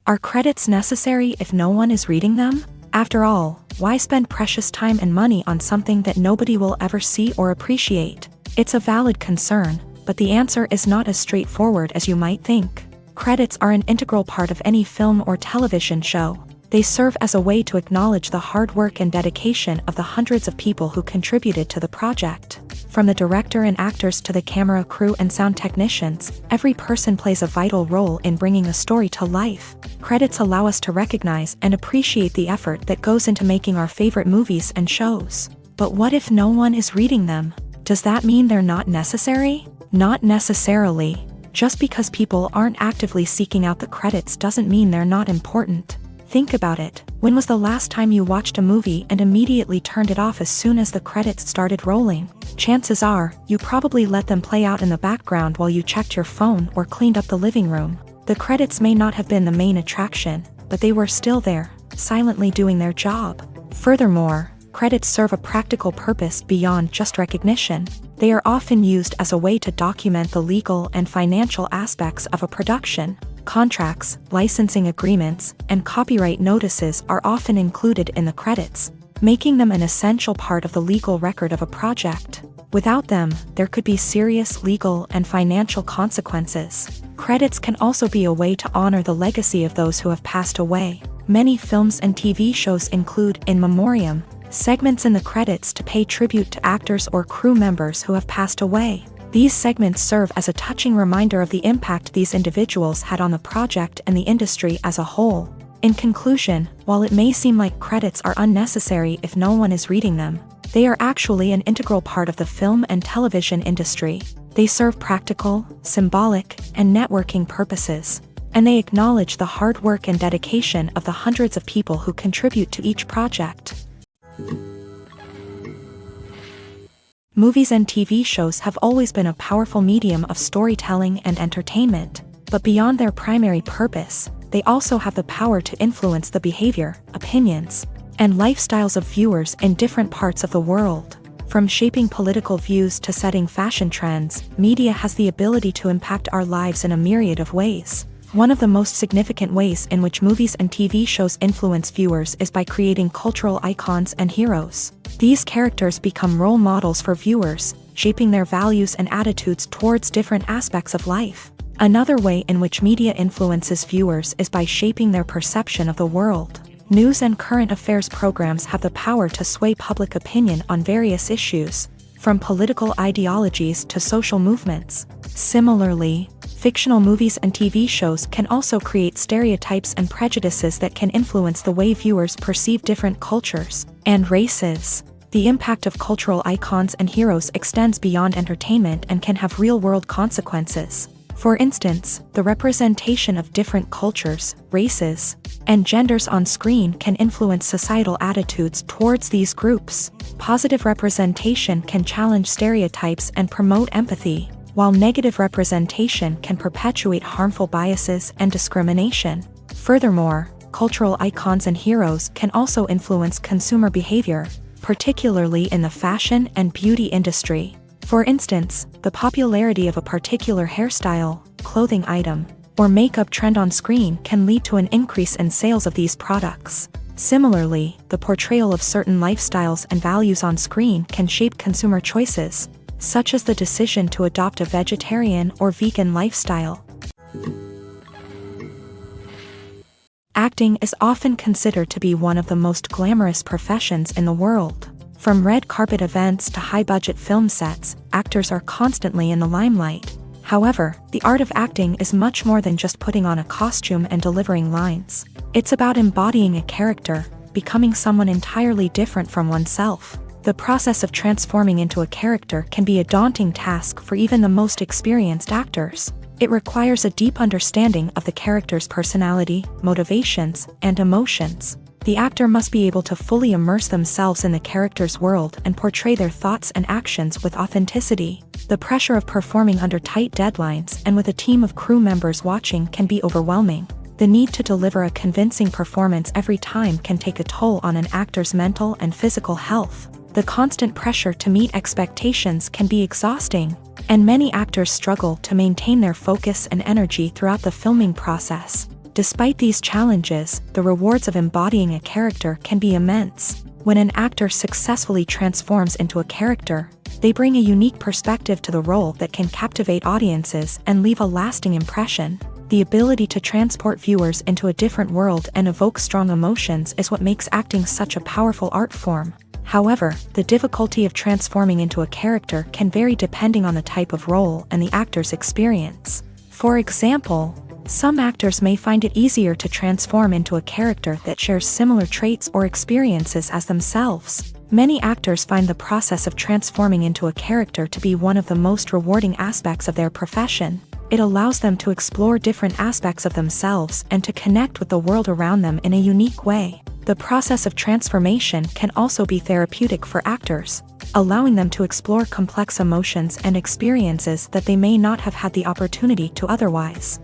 Are credits necessary if no one is reading them? After all, why spend precious time and money on something that nobody will ever see or appreciate? It's a valid concern, but the answer is not as straightforward as you might think. Credits are an integral part of any film or television show. They serve as a way to acknowledge the hard work and dedication of the hundreds of people who contributed to the project. From the director and actors to the camera crew and sound technicians, every person plays a vital role in bringing a story to life. Credits allow us to recognize and appreciate the effort that goes into making our favorite movies and shows. But what if no one is reading them? Does that mean they're not necessary? Not necessarily. Just because people aren't actively seeking out the credits doesn't mean they're not important. Think about it. When was the last time you watched a movie and immediately turned it off as soon as the credits started rolling? Chances are, you probably let them play out in the background while you checked your phone or cleaned up the living room. The credits may not have been the main attraction, but they were still there, silently doing their job. Furthermore, credits serve a practical purpose beyond just recognition. They are often used as a way to document the legal and financial aspects of a production. Contracts, licensing agreements, and copyright notices are often included in the credits, making them an essential part of the legal record of a project. Without them, there could be serious legal and financial consequences. Credits can also be a way to honor the legacy of those who have passed away. Many films and TV shows include in memoriam segments in the credits to pay tribute to actors or crew members who have passed away. These segments serve as a touching reminder of the impact these individuals had on the project and the industry as a whole. In conclusion, while it may seem like credits are unnecessary if no one is reading them, they are actually an integral part of the film and television industry. They serve practical, symbolic, and networking purposes, and they acknowledge the hard work and dedication of the hundreds of people who contribute to each project. Movies and TV shows have always been a powerful medium of storytelling and entertainment, but beyond their primary purpose, they also have the power to influence the behavior, opinions, and lifestyles of viewers in different parts of the world. From shaping political views to setting fashion trends, media has the ability to impact our lives in a myriad of ways. One of the most significant ways in which movies and TV shows influence viewers is by creating cultural icons and heroes. These characters become role models for viewers, shaping their values and attitudes towards different aspects of life. Another way in which media influences viewers is by shaping their perception of the world. News and current affairs programs have the power to sway public opinion on various issues, from political ideologies to social movements. Similarly, fictional movies and TV shows can also create stereotypes and prejudices that can influence the way viewers perceive different cultures and races. The impact of cultural icons and heroes extends beyond entertainment and can have real-world consequences. For instance, the representation of different cultures, races, and genders on screen can influence societal attitudes towards these groups. Positive representation can challenge stereotypes and promote empathy, while negative representation can perpetuate harmful biases and discrimination. Furthermore, cultural icons and heroes can also influence consumer behavior, particularly in the fashion and beauty industry. For instance, the popularity of a particular hairstyle, clothing item, or makeup trend on screen can lead to an increase in sales of these products. Similarly, the portrayal of certain lifestyles and values on screen can shape consumer choices, such as the decision to adopt a vegetarian or vegan lifestyle. Acting is often considered to be one of the most glamorous professions in the world. From red carpet events to high-budget film sets, actors are constantly in the limelight. However, the art of acting is much more than just putting on a costume and delivering lines. It's about embodying a character, becoming someone entirely different from oneself. The process of transforming into a character can be a daunting task for even the most experienced actors. It requires a deep understanding of the character's personality, motivations, and emotions. The actor must be able to fully immerse themselves in the character's world and portray their thoughts and actions with authenticity. The pressure of performing under tight deadlines and with a team of crew members watching can be overwhelming. The need to deliver a convincing performance every time can take a toll on an actor's mental and physical health. The constant pressure to meet expectations can be exhausting, and many actors struggle to maintain their focus and energy throughout the filming process. Despite these challenges, the rewards of embodying a character can be immense. When an actor successfully transforms into a character, they bring a unique perspective to the role that can captivate audiences and leave a lasting impression. The ability to transport viewers into a different world and evoke strong emotions is what makes acting such a powerful art form. However, the difficulty of transforming into a character can vary depending on the type of role and the actor's experience. For example, some actors may find it easier to transform into a character that shares similar traits or experiences as themselves. Many actors find the process of transforming into a character to be one of the most rewarding aspects of their profession. It allows them to explore different aspects of themselves and to connect with the world around them in a unique way. The process of transformation can also be therapeutic for actors, allowing them to explore complex emotions and experiences that they may not have had the opportunity to otherwise.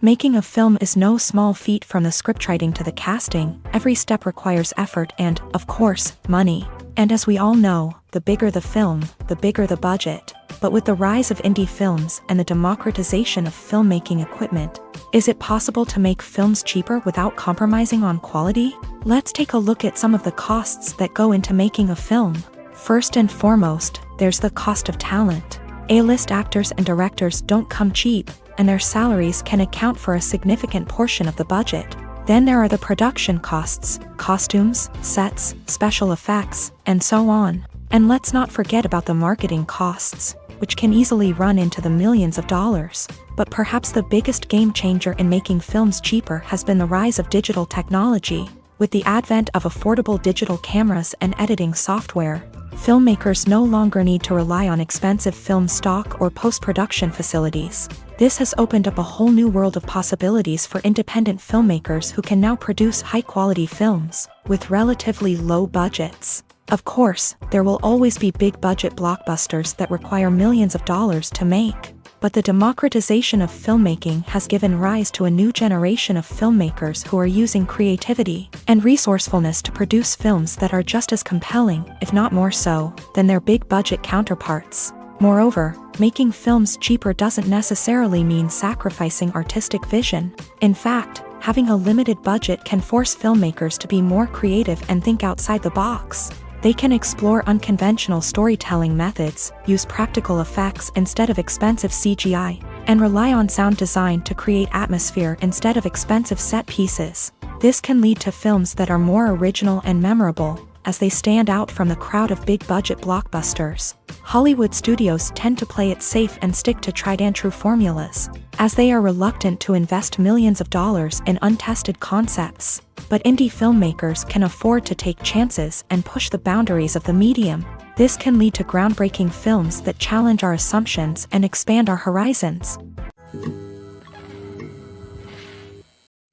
Making a film is no small feat. From the scriptwriting to the casting, every step requires effort and, of course, money. And as we all know, the bigger the film, the bigger the budget. But with the rise of indie films and the democratization of filmmaking equipment, is it possible to make films cheaper without compromising on quality? Let's take a look at some of the costs that go into making a film. First and foremost, there's the cost of talent. A-list actors and directors don't come cheap, and their salaries can account for a significant portion of the budget. Then there are the production costs, costumes, sets, special effects, and so on. And let's not forget about the marketing costs, which can easily run into the millions of dollars. But perhaps the biggest game changer in making films cheaper has been the rise of digital technology. With the advent of affordable digital cameras and editing software, filmmakers no longer need to rely on expensive film stock or post-production facilities. This has opened up a whole new world of possibilities for independent filmmakers who can now produce high-quality films with relatively low budgets. Of course, there will always be big-budget blockbusters that require millions of dollars to make. But the democratization of filmmaking has given rise to a new generation of filmmakers who are using creativity and resourcefulness to produce films that are just as compelling, if not more so, than their big-budget counterparts. Moreover, making films cheaper doesn't necessarily mean sacrificing artistic vision. In fact, having a limited budget can force filmmakers to be more creative and think outside the box. They can explore unconventional storytelling methods, use practical effects instead of expensive CGI, and rely on sound design to create atmosphere instead of expensive set pieces. This can lead to films that are more original and memorable, as they stand out from the crowd of big-budget blockbusters. Hollywood studios tend to play it safe and stick to tried-and-true formulas, as they are reluctant to invest millions of dollars in untested concepts. But indie filmmakers can afford to take chances and push the boundaries of the medium. This can lead to groundbreaking films that challenge our assumptions and expand our horizons.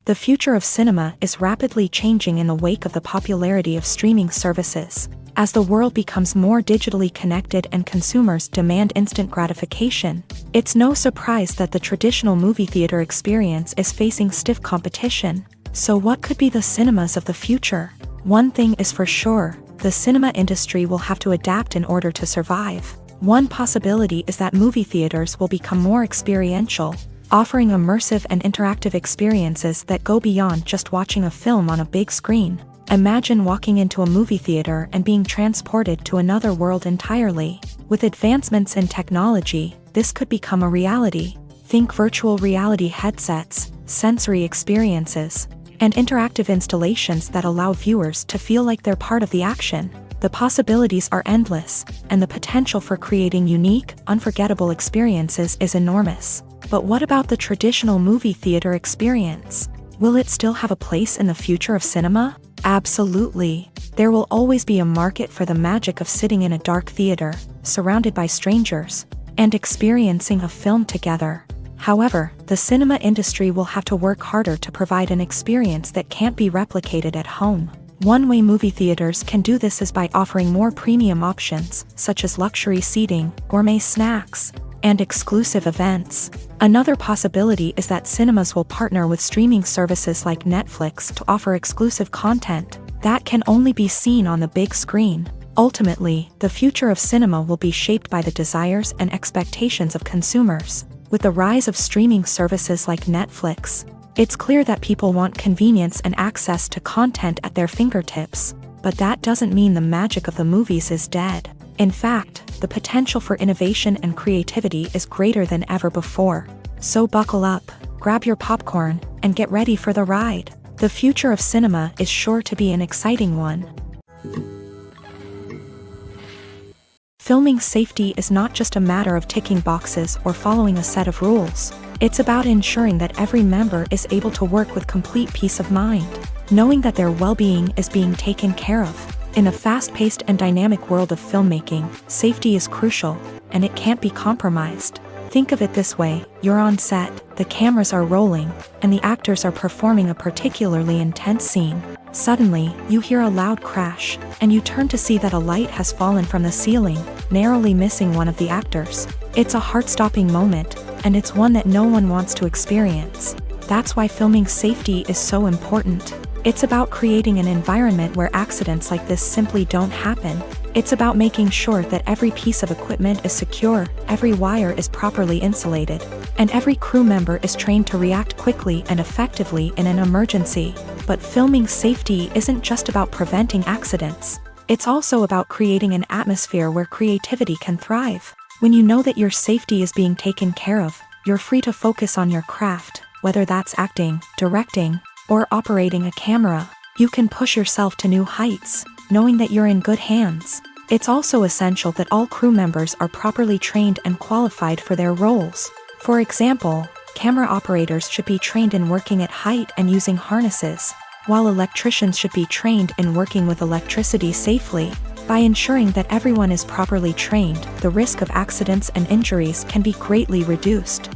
The future of cinema is rapidly changing in the wake of the popularity of streaming services. As the world becomes more digitally connected and consumers demand instant gratification, it's no surprise that the traditional movie theater experience is facing stiff competition. So what could be the cinemas of the future? One thing is for sure, the cinema industry will have to adapt in order to survive. One possibility is that movie theaters will become more experiential, offering immersive and interactive experiences that go beyond just watching a film on a big screen. Imagine walking into a movie theater and being transported to another world entirely. With advancements in technology, this could become a reality. Think virtual reality headsets, sensory experiences, and interactive installations that allow viewers to feel like they're part of the action. The possibilities are endless, and the potential for creating unique, unforgettable experiences is enormous. But what about the traditional movie theater experience? Will it still have a place in the future of cinema? Absolutely. There will always be a market for the magic of sitting in a dark theater, surrounded by strangers, and experiencing a film together. However, the cinema industry will have to work harder to provide an experience that can't be replicated at home. One way movie theaters can do this is by offering more premium options, such as luxury seating, gourmet snacks, and exclusive events. Another possibility is that cinemas will partner with streaming services like Netflix to offer exclusive content that can only be seen on the big screen. Ultimately, the future of cinema will be shaped by the desires and expectations of consumers. With the rise of streaming services like Netflix, it's clear that people want convenience and access to content at their fingertips. But that doesn't mean the magic of the movies is dead. In fact, the potential for innovation and creativity is greater than ever before. So buckle up, grab your popcorn, and get ready for the ride. The future of cinema is sure to be an exciting one. Filming safety is not just a matter of ticking boxes or following a set of rules. It's about ensuring that every member is able to work with complete peace of mind, knowing that their well-being is being taken care of. In a fast-paced and dynamic world of filmmaking, safety is crucial, and it can't be compromised. Think of it this way: you're on set, the cameras are rolling, and the actors are performing a particularly intense scene. Suddenly, you hear a loud crash, and you turn to see that a light has fallen from the ceiling, narrowly missing one of the actors. It's a heart-stopping moment, and it's one that no one wants to experience. That's why filming safety is so important. It's about creating an environment where accidents like this simply don't happen. It's about making sure that every piece of equipment is secure, every wire is properly insulated, and every crew member is trained to react quickly and effectively in an emergency. But filming safety isn't just about preventing accidents. It's also about creating an atmosphere where creativity can thrive. When you know that your safety is being taken care of, you're free to focus on your craft, whether that's acting, directing, or operating a camera. You can push yourself to new heights, knowing that you're in good hands. It's also essential that all crew members are properly trained and qualified for their roles. For example, camera operators should be trained in working at height and using harnesses, while electricians should be trained in working with electricity safely. By ensuring that everyone is properly trained, the risk of accidents and injuries can be greatly reduced.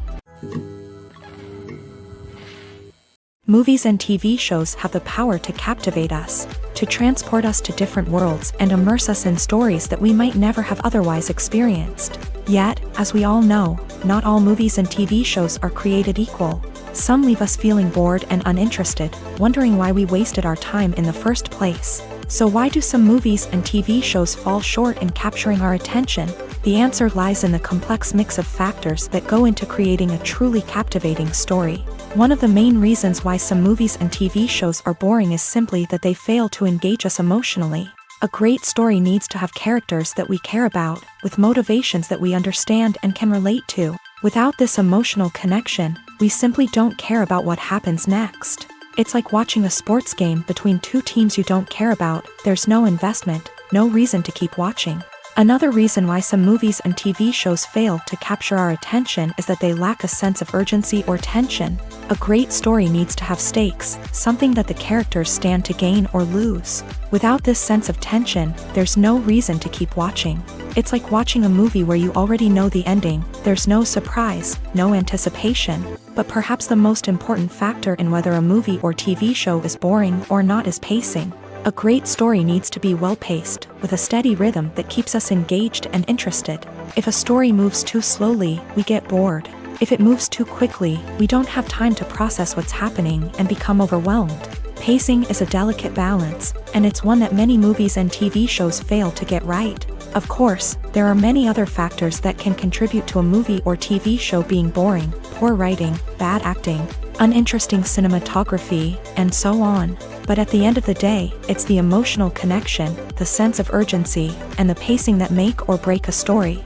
Movies and TV shows have the power to captivate us, to transport us to different worlds and immerse us in stories that we might never have otherwise experienced. Yet, as we all know, not all movies and TV shows are created equal. Some leave us feeling bored and uninterested, wondering why we wasted our time in the first place. So why do some movies and TV shows fall short in capturing our attention? The answer lies in the complex mix of factors that go into creating a truly captivating story. One of the main reasons why some movies and TV shows are boring is simply that they fail to engage us emotionally. A great story needs to have characters that we care about, with motivations that we understand and can relate to. Without this emotional connection, we simply don't care about what happens next. It's like watching a sports game between two teams you don't care about. There's no investment, no reason to keep watching. Another reason why some movies and TV shows fail to capture our attention is that they lack a sense of urgency or tension. A great story needs to have stakes, something that the characters stand to gain or lose. Without this sense of tension, there's no reason to keep watching. It's like watching a movie where you already know the ending. There's no surprise, no anticipation. But perhaps the most important factor in whether a movie or TV show is boring or not is pacing. A great story needs to be well-paced, with a steady rhythm that keeps us engaged and interested. If a story moves too slowly, we get bored. If it moves too quickly, we don't have time to process what's happening and become overwhelmed. Pacing is a delicate balance, and it's one that many movies and TV shows fail to get right. Of course, there are many other factors that can contribute to a movie or TV show being boring: poor writing, bad acting, uninteresting cinematography, and so on. But at the end of the day, it's the emotional connection, the sense of urgency, and the pacing that make or break a story.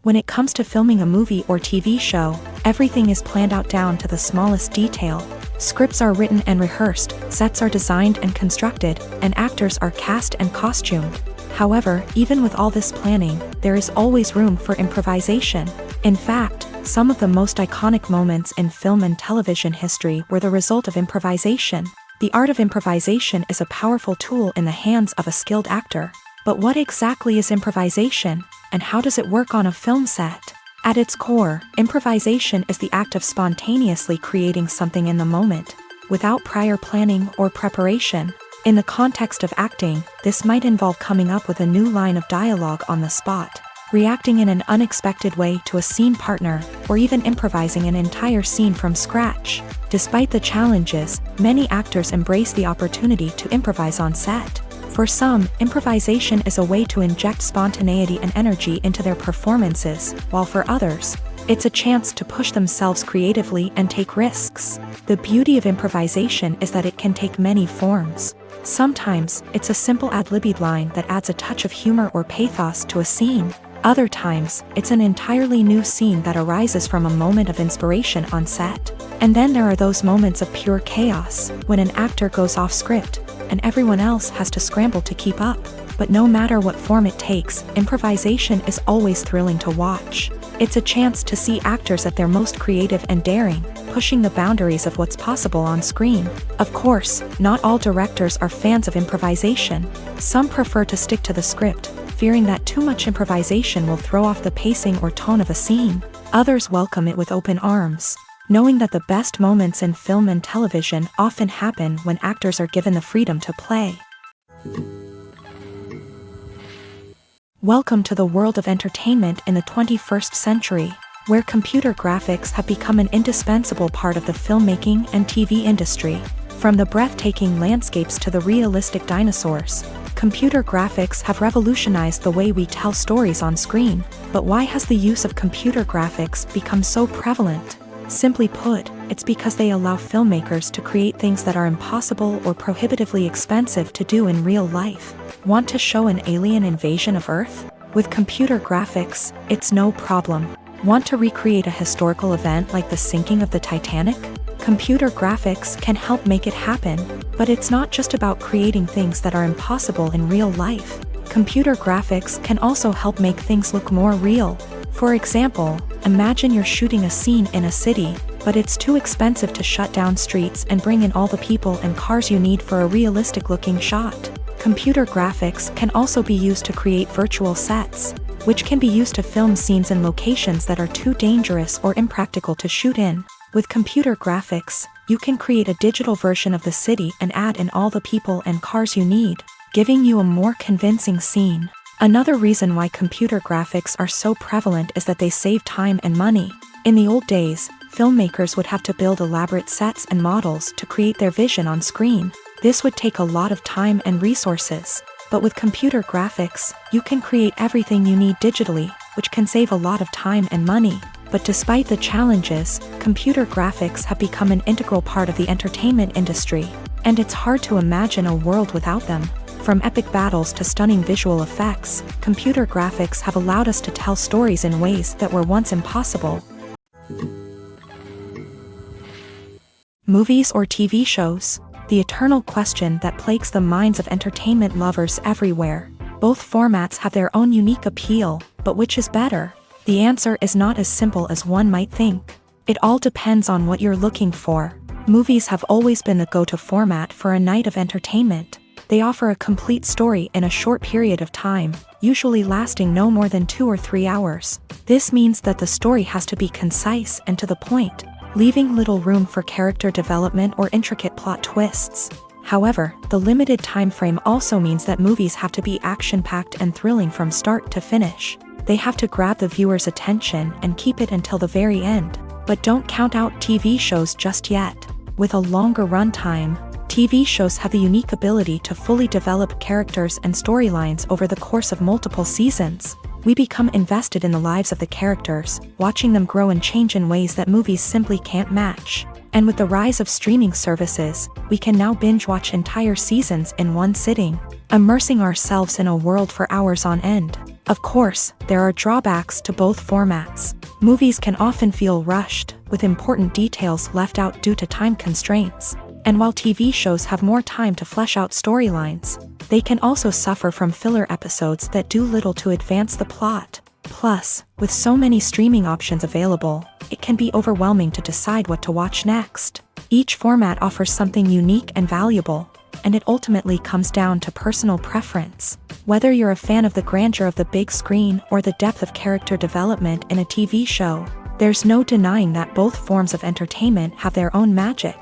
When it comes to filming a movie or TV show, everything is planned out down to the smallest detail. Scripts are written and rehearsed, sets are designed and constructed, and actors are cast and costumed. However, even with all this planning, there is always room for improvisation. In fact, some of the most iconic moments in film and television history were the result of improvisation. The art of improvisation is a powerful tool in the hands of a skilled actor. But what exactly is improvisation, and how does it work on a film set? At its core, improvisation is the act of spontaneously creating something in the moment, without prior planning or preparation. In the context of acting, this might involve coming up with a new line of dialogue on the spot, reacting in an unexpected way to a scene partner, or even improvising an entire scene from scratch. Despite the challenges, many actors embrace the opportunity to improvise on set. For some, improvisation is a way to inject spontaneity and energy into their performances, while for others, it's a chance to push themselves creatively and take risks. The beauty of improvisation is that it can take many forms. Sometimes, it's a simple ad-libbed line that adds a touch of humor or pathos to a scene. Other times, it's an entirely new scene that arises from a moment of inspiration on set. And then there are those moments of pure chaos, when an actor goes off script, and everyone else has to scramble to keep up. But no matter what form it takes, improvisation is always thrilling to watch. It's a chance to see actors at their most creative and daring, pushing the boundaries of what's possible on screen. Of course, not all directors are fans of improvisation. Some prefer to stick to the script, fearing that too much improvisation will throw off the pacing or tone of a scene. Others welcome it with open arms, knowing that the best moments in film and television often happen when actors are given the freedom to play. Welcome to the world of entertainment in the 21st century, where computer graphics have become an indispensable part of the filmmaking and TV industry. From the breathtaking landscapes to the realistic dinosaurs, computer graphics have revolutionized the way we tell stories on screen. But why has the use of computer graphics become so prevalent? Simply put, it's because they allow filmmakers to create things that are impossible or prohibitively expensive to do in real life. Want to show an alien invasion of Earth? With computer graphics, it's no problem. Want to recreate a historical event like the sinking of the Titanic? Computer graphics can help make it happen. But it's not just about creating things that are impossible in real life. Computer graphics can also help make things look more real. For example, imagine you're shooting a scene in a city, but it's too expensive to shut down streets and bring in all the people and cars you need for a realistic-looking shot. Computer graphics can also be used to create virtual sets, which can be used to film scenes in locations that are too dangerous or impractical to shoot in. With computer graphics, you can create a digital version of the city and add in all the people and cars you need, giving you a more convincing scene. Another reason why computer graphics are so prevalent is that they save time and money. In the old days, filmmakers would have to build elaborate sets and models to create their vision on screen. This would take a lot of time and resources. But with computer graphics, you can create everything you need digitally, which can save a lot of time and money. But despite the challenges, computer graphics have become an integral part of the entertainment industry, and it's hard to imagine a world without them. From epic battles to stunning visual effects, computer graphics have allowed us to tell stories in ways that were once impossible. Movies or TV shows? The eternal question that plagues the minds of entertainment lovers everywhere. Both formats have their own unique appeal, but which is better? The answer is not as simple as one might think. It all depends on what you're looking for. Movies have always been the go-to format for a night of entertainment. They offer a complete story in a short period of time, usually lasting no more than 2 or 3 hours. This means that the story has to be concise and to the point, leaving little room for character development or intricate plot twists. However, the limited time frame also means that movies have to be action-packed and thrilling from start to finish. They have to grab the viewer's attention and keep it until the very end. But don't count out TV shows just yet. With a longer runtime, TV shows have the unique ability to fully develop characters and storylines over the course of multiple seasons. We become invested in the lives of the characters, watching them grow and change in ways that movies simply can't match. And with the rise of streaming services, we can now binge-watch entire seasons in one sitting, immersing ourselves in a world for hours on end. Of course, there are drawbacks to both formats. Movies can often feel rushed, with important details left out due to time constraints. And while TV shows have more time to flesh out storylines, they can also suffer from filler episodes that do little to advance the plot. Plus, with so many streaming options available, it can be overwhelming to decide what to watch next. Each format offers something unique and valuable, and it ultimately comes down to personal preference. Whether you're a fan of the grandeur of the big screen or the depth of character development in a TV show, there's no denying that both forms of entertainment have their own magic.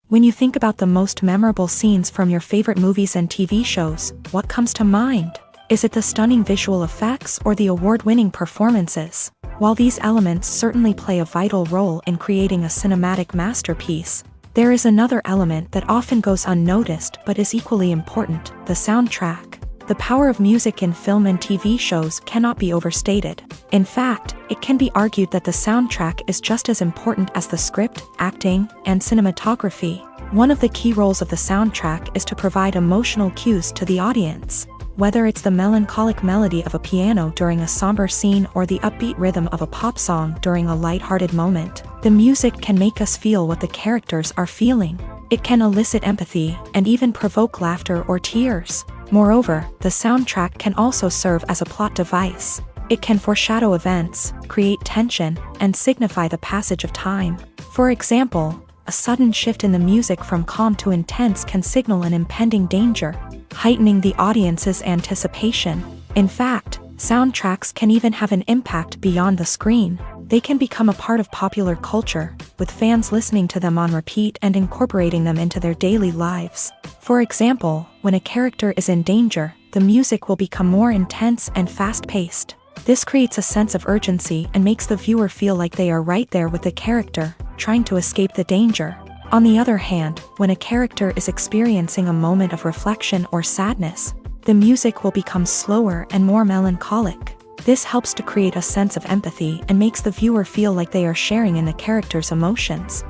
When you think about the most memorable scenes from your favorite movies and TV shows, what comes to mind? Is it the stunning visual effects or the award-winning performances? While these elements certainly play a vital role in creating a cinematic masterpiece, there is another element that often goes unnoticed but is equally important: the soundtrack. The power of music in film and TV shows cannot be overstated. In fact, it can be argued that the soundtrack is just as important as the script, acting, and cinematography. One of the key roles of the soundtrack is to provide emotional cues to the audience. Whether it's the melancholic melody of a piano during a somber scene or the upbeat rhythm of a pop song during a lighthearted moment, the music can make us feel what the characters are feeling. It can elicit empathy and even provoke laughter or tears. Moreover, the soundtrack can also serve as a plot device. It can foreshadow events, create tension, and signify the passage of time. For example, a sudden shift in the music from calm to intense can signal an impending danger, heightening the audience's anticipation. In fact, soundtracks can even have an impact beyond the screen. They can become a part of popular culture, with fans listening to them on repeat and incorporating them into their daily lives. For example, when a character is in danger, the music will become more intense and fast-paced. This creates a sense of urgency and makes the viewer feel like they are right there with the character, trying to escape the danger. On the other hand, when a character is experiencing a moment of reflection or sadness, the music will become slower and more melancholic. This helps to create a sense of empathy and makes the viewer feel like they are sharing in the character's emotions.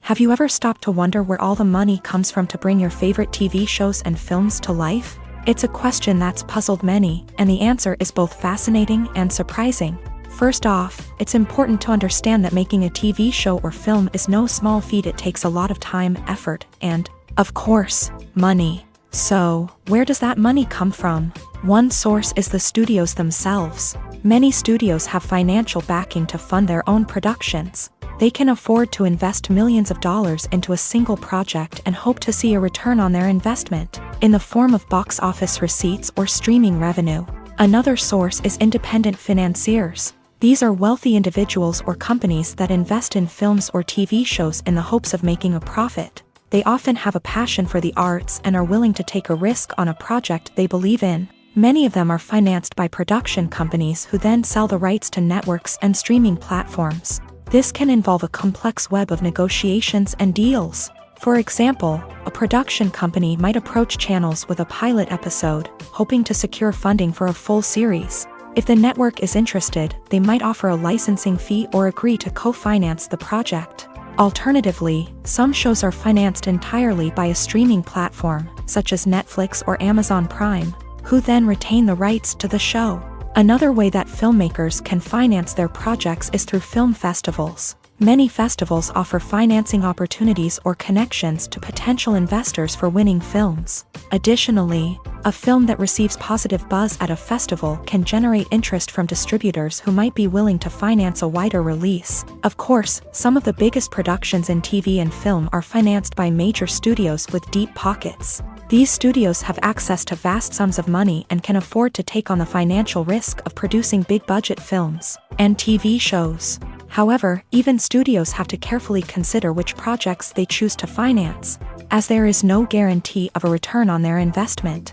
Have you ever stopped to wonder where all the money comes from to bring your favorite TV shows and films to life? It's a question that's puzzled many, and the answer is both fascinating and surprising. First off, it's important to understand that making a TV show or film is no small feat. It takes a lot of time, effort, and, of course, money. So, where does that money come from? One source is the studios themselves. Many studios have financial backing to fund their own productions. They can afford to invest millions of dollars into a single project and hope to see a return on their investment, in the form of box office receipts or streaming revenue. Another source is independent financiers. These are wealthy individuals or companies that invest in films or TV shows in the hopes of making a profit. They often have a passion for the arts and are willing to take a risk on a project they believe in. Many of them are financed by production companies who then sell the rights to networks and streaming platforms. This can involve a complex web of negotiations and deals. For example, a production company might approach channels with a pilot episode, hoping to secure funding for a full series. If the network is interested, they might offer a licensing fee or agree to co-finance the project. Alternatively, some shows are financed entirely by a streaming platform, such as Netflix or Amazon Prime, who then retain the rights to the show. Another way that filmmakers can finance their projects is through film festivals. Many festivals offer financing opportunities or connections to potential investors for winning films. Additionally, a film that receives positive buzz at a festival can generate interest from distributors who might be willing to finance a wider release. Of course, some of the biggest productions in TV and film are financed by major studios with deep pockets. These studios have access to vast sums of money and can afford to take on the financial risk of producing big-budget films and TV shows. However, even studios have to carefully consider which projects they choose to finance, as there is no guarantee of a return on their investment.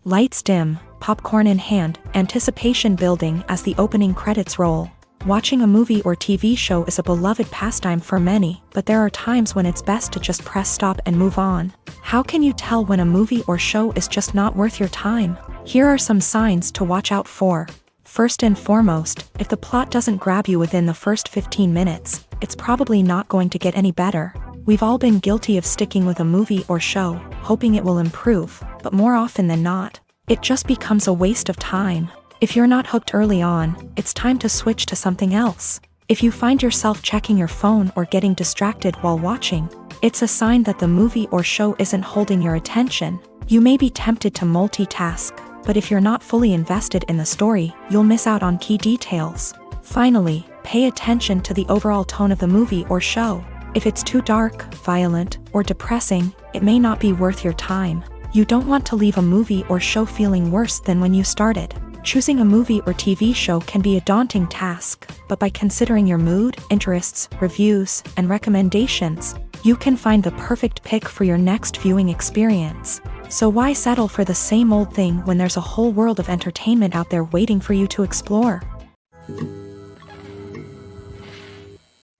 Lights dim, popcorn in hand, anticipation building as the opening credits roll. Watching a movie or TV show is a beloved pastime for many, but there are times when it's best to just press stop and move on. How can you tell when a movie or show is just not worth your time? Here are some signs to watch out for. First and foremost, if the plot doesn't grab you within the first 15 minutes, it's probably not going to get any better. We've all been guilty of sticking with a movie or show, hoping it will improve, but more often than not, it just becomes a waste of time. If you're not hooked early on, it's time to switch to something else. If you find yourself checking your phone or getting distracted while watching, it's a sign that the movie or show isn't holding your attention. You may be tempted to multitask, but if you're not fully invested in the story, you'll miss out on key details. Finally, pay attention to the overall tone of the movie or show. If it's too dark, violent, or depressing, it may not be worth your time. You don't want to leave a movie or show feeling worse than when you started. Choosing a movie or TV show can be a daunting task, but by considering your mood, interests, reviews, and recommendations, you can find the perfect pick for your next viewing experience. So why settle for the same old thing when there's a whole world of entertainment out there waiting for you to explore?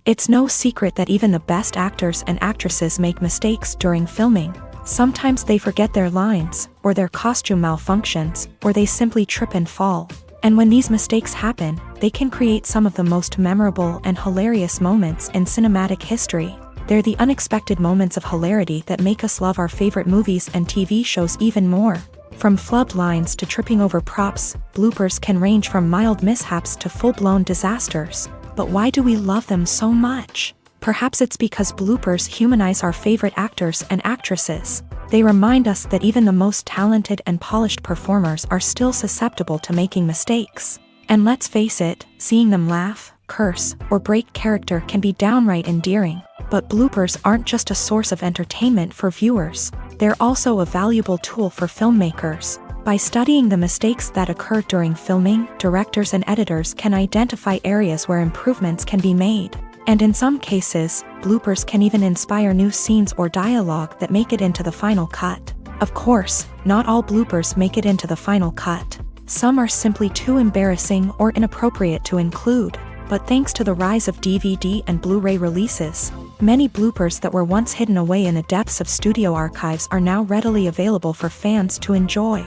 It's no secret that even the best actors and actresses make mistakes during filming. Sometimes they forget their lines, or their costume malfunctions, or they simply trip and fall. And when these mistakes happen, they can create some of the most memorable and hilarious moments in cinematic history. They're the unexpected moments of hilarity that make us love our favorite movies and TV shows even more. From flubbed lines to tripping over props, bloopers can range from mild mishaps to full-blown disasters. But why do we love them so much? Perhaps it's because bloopers humanize our favorite actors and actresses. They remind us that even the most talented and polished performers are still susceptible to making mistakes. And let's face it, seeing them laugh, curse, or break character can be downright endearing. But bloopers aren't just a source of entertainment for viewers. They're also a valuable tool for filmmakers. By studying the mistakes that occur during filming, directors and editors can identify areas where improvements can be made. And in some cases, bloopers can even inspire new scenes or dialogue that make it into the final cut. Of course, not all bloopers make it into the final cut. Some are simply too embarrassing or inappropriate to include. But thanks to the rise of DVD and Blu-ray releases, many bloopers that were once hidden away in the depths of studio archives are now readily available for fans to enjoy.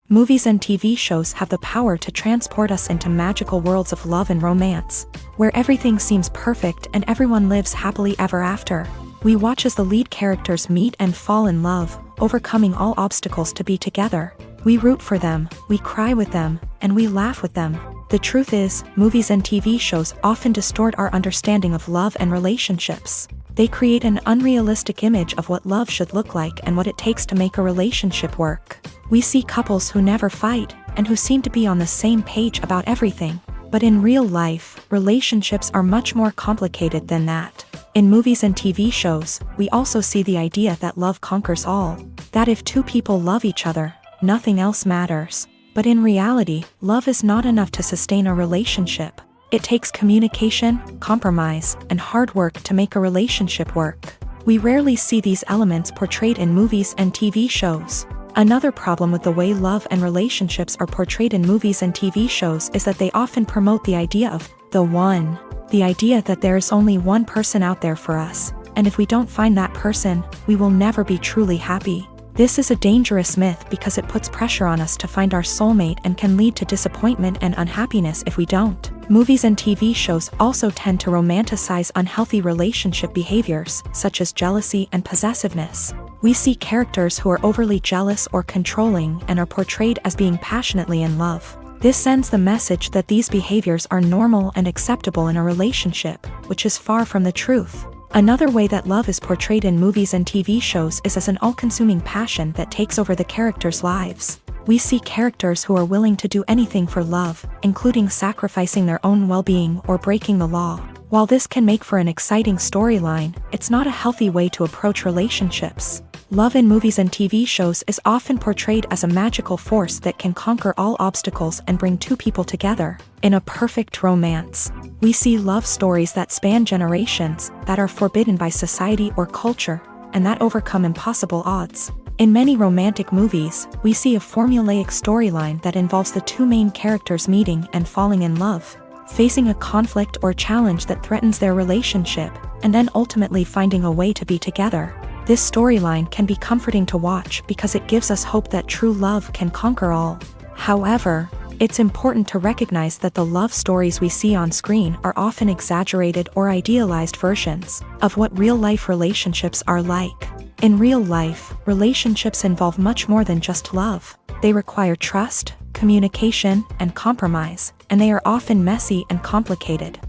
Movies and TV shows have the power to transport us into magical worlds of love and romance, where everything seems perfect and everyone lives happily ever after. We watch as the lead characters meet and fall in love, overcoming all obstacles to be together. We root for them, we cry with them, and we laugh with them. The truth is, movies and TV shows often distort our understanding of love and relationships. They create an unrealistic image of what love should look like and what it takes to make a relationship work. We see couples who never fight, and who seem to be on the same page about everything. But in real life, relationships are much more complicated than that. In movies and TV shows, we also see the idea that love conquers all. That if two people love each other, nothing else matters. But in reality, love is not enough to sustain a relationship. It takes communication, compromise, and hard work to make a relationship work. We rarely see these elements portrayed in movies and TV shows. Another problem with the way love and relationships are portrayed in movies and TV shows is that they often promote the idea of the one. The idea that there is only one person out there for us, and if we don't find that person, we will never be truly happy. This is a dangerous myth because it puts pressure on us to find our soulmate and can lead to disappointment and unhappiness if we don't. Movies and TV shows also tend to romanticize unhealthy relationship behaviors, such as jealousy and possessiveness. We see characters who are overly jealous or controlling and are portrayed as being passionately in love. This sends the message that these behaviors are normal and acceptable in a relationship, which is far from the truth. Another way that love is portrayed in movies and TV shows is as an all-consuming passion that takes over the characters' lives. We see characters who are willing to do anything for love, including sacrificing their own well-being or breaking the law. While this can make for an exciting storyline, it's not a healthy way to approach relationships. Love in movies and TV shows is often portrayed as a magical force that can conquer all obstacles and bring two people together in a perfect romance. We see love stories that span generations, that are forbidden by society or culture, and that overcome impossible odds. In many romantic movies, we see a formulaic storyline that involves the two main characters meeting and falling in love, facing a conflict or challenge that threatens their relationship, and then ultimately finding a way to be together. This storyline can be comforting to watch because it gives us hope that true love can conquer all. However, it's important to recognize that the love stories we see on screen are often exaggerated or idealized versions of what real-life relationships are like. In real life, relationships involve much more than just love. They require trust, communication, and compromise, and they are often messy and complicated.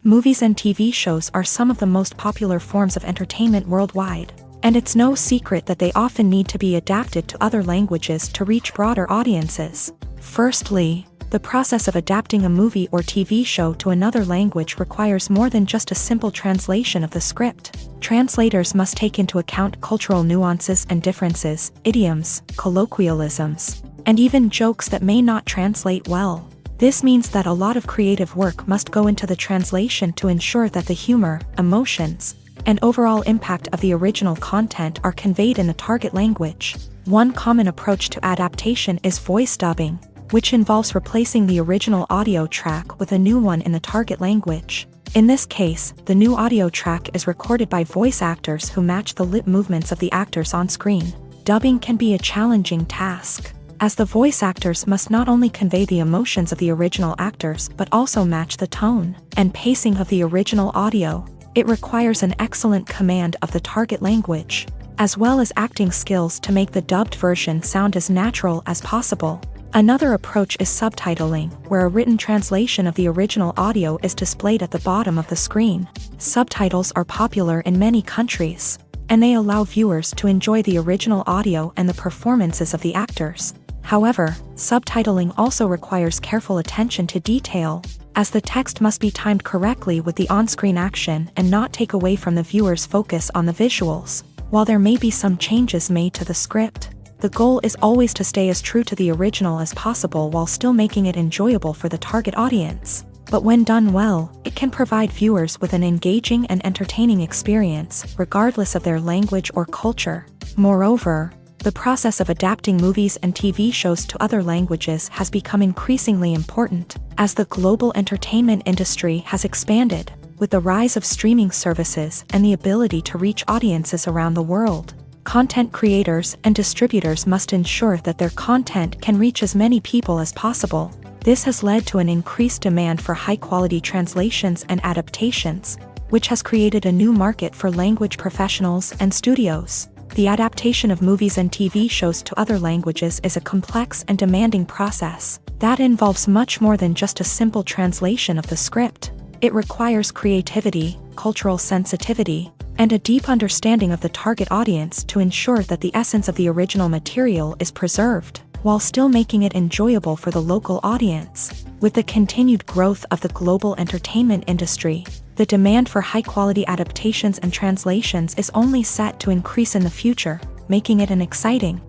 Movies and TV shows are some of the most popular forms of entertainment worldwide, and it's no secret that they often need to be adapted to other languages to reach broader audiences. Firstly, the process of adapting a movie or TV show to another language requires more than just a simple translation of the script. Translators must take into account cultural nuances and differences, idioms, colloquialisms, and even jokes that may not translate well. This means that a lot of creative work must go into the translation to ensure that the humor, emotions, and overall impact of the original content are conveyed in the target language. One common approach to adaptation is voice dubbing, which involves replacing the original audio track with a new one in the target language. In this case, the new audio track is recorded by voice actors who match the lip movements of the actors on screen. Dubbing can be a challenging task, as the voice actors must not only convey the emotions of the original actors but also match the tone and pacing of the original audio. It requires an excellent command of the target language, as well as acting skills to make the dubbed version sound as natural as possible. Another approach is subtitling, where a written translation of the original audio is displayed at the bottom of the screen. Subtitles are popular in many countries, and they allow viewers to enjoy the original audio and the performances of the actors. However, subtitling also requires careful attention to detail, as the text must be timed correctly with the on-screen action and not take away from the viewer's focus on the visuals. While there may be some changes made to the script, the goal is always to stay as true to the original as possible while still making it enjoyable for the target audience. But when done well, it can provide viewers with an engaging and entertaining experience, regardless of their language or culture. Moreover, the process of adapting movies and TV shows to other languages has become increasingly important, as the global entertainment industry has expanded, with the rise of streaming services and the ability to reach audiences around the world. Content creators and distributors must ensure that their content can reach as many people as possible. This has led to an increased demand for high-quality translations and adaptations, which has created a new market for language professionals and studios. The adaptation of movies and TV shows to other languages is a complex and demanding process that involves much more than just a simple translation of the script. It requires creativity, cultural sensitivity, and a deep understanding of the target audience to ensure that the essence of the original material is preserved, while still making it enjoyable for the local audience. With the continued growth of the global entertainment industry, the demand for high-quality adaptations and translations is only set to increase in the future, making it an exciting.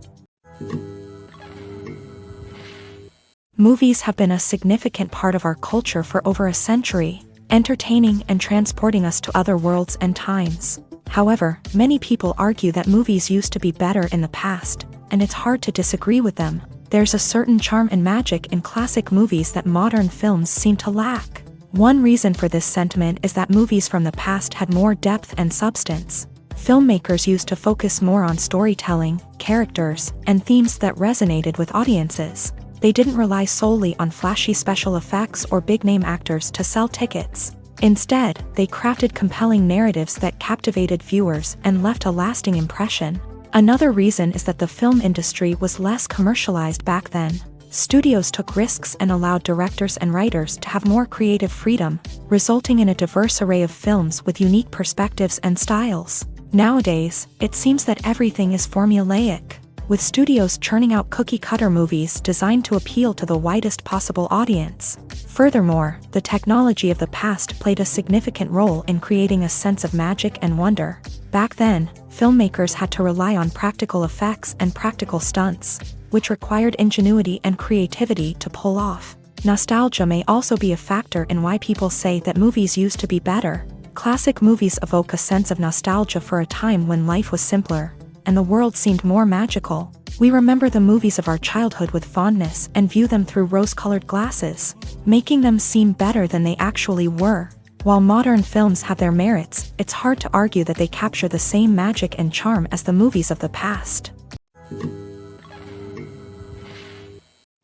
Movies have been a significant part of our culture for over a century, entertaining and transporting us to other worlds and times. However, many people argue that movies used to be better in the past, and it's hard to disagree with them. There's a certain charm and magic in classic movies that modern films seem to lack. One reason for this sentiment is that movies from the past had more depth and substance. Filmmakers used to focus more on storytelling, characters, and themes that resonated with audiences. They didn't rely solely on flashy special effects or big-name actors to sell tickets. Instead, they crafted compelling narratives that captivated viewers and left a lasting impression. Another reason is that the film industry was less commercialized back then. Studios took risks and allowed directors and writers to have more creative freedom, resulting in a diverse array of films with unique perspectives and styles. Nowadays, it seems that everything is formulaic, with studios churning out cookie-cutter movies designed to appeal to the widest possible audience. Furthermore, the technology of the past played a significant role in creating a sense of magic and wonder. Back then, filmmakers had to rely on practical effects and practical stunts, which required ingenuity and creativity to pull off. Nostalgia may also be a factor in why people say that movies used to be better. Classic movies evoke a sense of nostalgia for a time when life was simpler, and the world seemed more magical. We remember the movies of our childhood with fondness and view them through rose-colored glasses, making them seem better than they actually were. While modern films have their merits, it's hard to argue that they capture the same magic and charm as the movies of the past.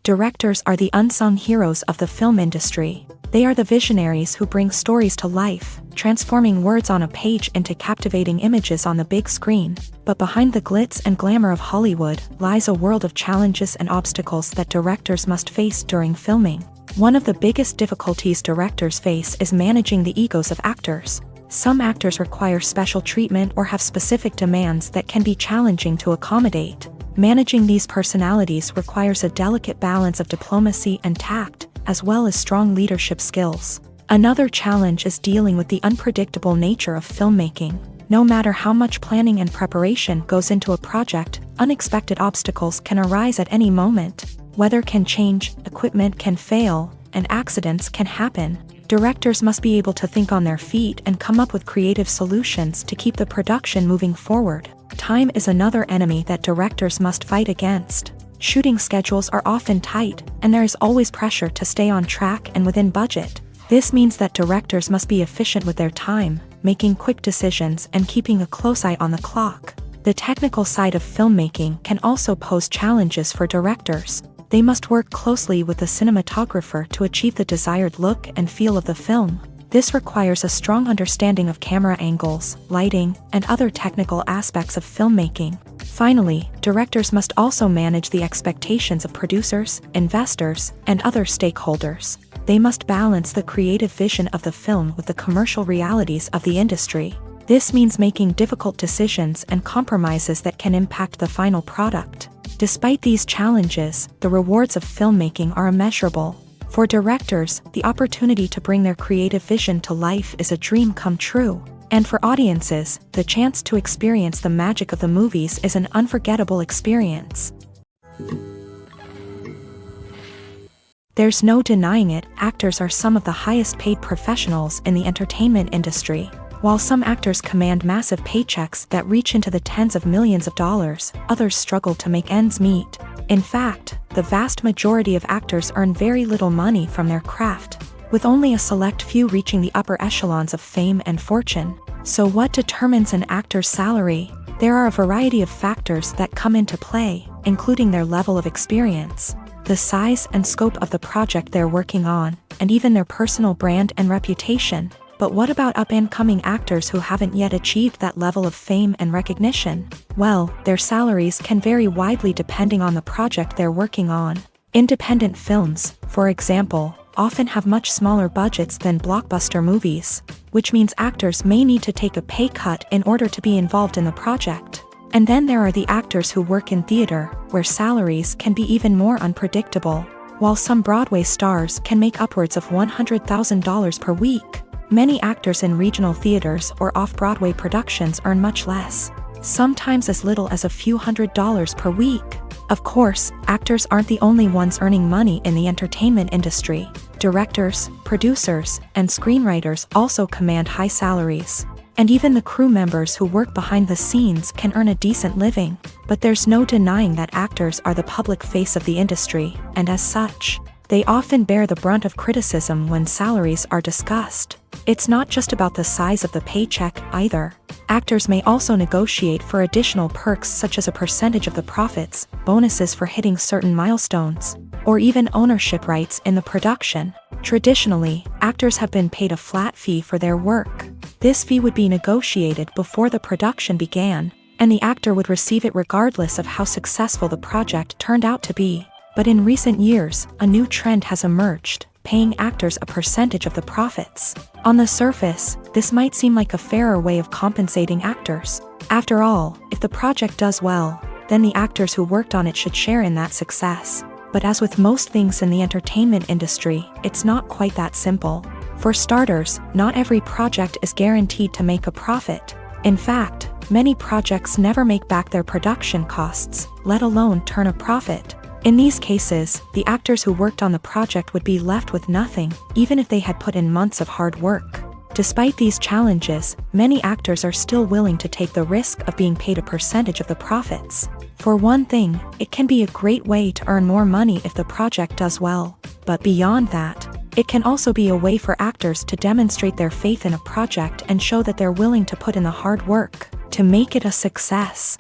Directors are the unsung heroes of the film industry. They are the visionaries who bring stories to life, transforming words on a page into captivating images on the big screen. But behind the glitz and glamour of Hollywood lies a world of challenges and obstacles that directors must face during filming. One of the biggest difficulties directors face is managing the egos of actors. Some actors require special treatment or have specific demands that can be challenging to accommodate. Managing these personalities requires a delicate balance of diplomacy and tact, as well as strong leadership skills. Another challenge is dealing with the unpredictable nature of filmmaking. No matter how much planning and preparation goes into a project, unexpected obstacles can arise at any moment. Weather can change, equipment can fail, and accidents can happen. Directors must be able to think on their feet and come up with creative solutions to keep the production moving forward. Time is another enemy that directors must fight against. Shooting schedules are often tight, and there is always pressure to stay on track and within budget. This means that directors must be efficient with their time, making quick decisions and keeping a close eye on the clock. The technical side of filmmaking can also pose challenges for directors. They must work closely with the cinematographer to achieve the desired look and feel of the film. This requires a strong understanding of camera angles, lighting, and other technical aspects of filmmaking. Finally, directors must also manage the expectations of producers, investors, and other stakeholders. They must balance the creative vision of the film with the commercial realities of the industry. This means making difficult decisions and compromises that can impact the final product. Despite these challenges, the rewards of filmmaking are immeasurable. For directors, the opportunity to bring their creative vision to life is a dream come true. And for audiences, the chance to experience the magic of the movies is an unforgettable experience. There's no denying it, actors are some of the highest paid professionals in the entertainment industry. While some actors command massive paychecks that reach into the tens of millions of dollars, others struggle to make ends meet. In fact, the vast majority of actors earn very little money from their craft, with only a select few reaching the upper echelons of fame and fortune. So what determines an actor's salary? There are a variety of factors that come into play, including their level of experience, the size and scope of the project they're working on, and even their personal brand and reputation. But what about up-and-coming actors who haven't yet achieved that level of fame and recognition? Well, their salaries can vary widely depending on the project they're working on. Independent films, for example, often have much smaller budgets than blockbuster movies, which means actors may need to take a pay cut in order to be involved in the project. And then there are the actors who work in theater, where salaries can be even more unpredictable. While some Broadway stars can make upwards of $100,000 per week, many actors in regional theaters or off-Broadway productions earn much less, sometimes as little as a few $100s per week. Of course, actors aren't the only ones earning money in the entertainment industry. Directors, producers, and screenwriters also command high salaries. And even the crew members who work behind the scenes can earn a decent living. But there's no denying that actors are the public face of the industry, and as such, they often bear the brunt of criticism when salaries are discussed. It's not just about the size of the paycheck, either. Actors may also negotiate for additional perks such as a percentage of the profits, bonuses for hitting certain milestones, or even ownership rights in the production. Traditionally, actors have been paid a flat fee for their work. This fee would be negotiated before the production began, and the actor would receive it regardless of how successful the project turned out to be. But in recent years, a new trend has emerged, paying actors a percentage of the profits. On the surface, this might seem like a fairer way of compensating actors. After all, if the project does well, then the actors who worked on it should share in that success. But as with most things in the entertainment industry, it's not quite that simple. For starters, not every project is guaranteed to make a profit. In fact, many projects never make back their production costs, let alone turn a profit. In these cases, the actors who worked on the project would be left with nothing, even if they had put in months of hard work. Despite these challenges, many actors are still willing to take the risk of being paid a percentage of the profits. For one thing, it can be a great way to earn more money if the project does well. But beyond that, it can also be a way for actors to demonstrate their faith in a project and show that they're willing to put in the hard work to make it a success.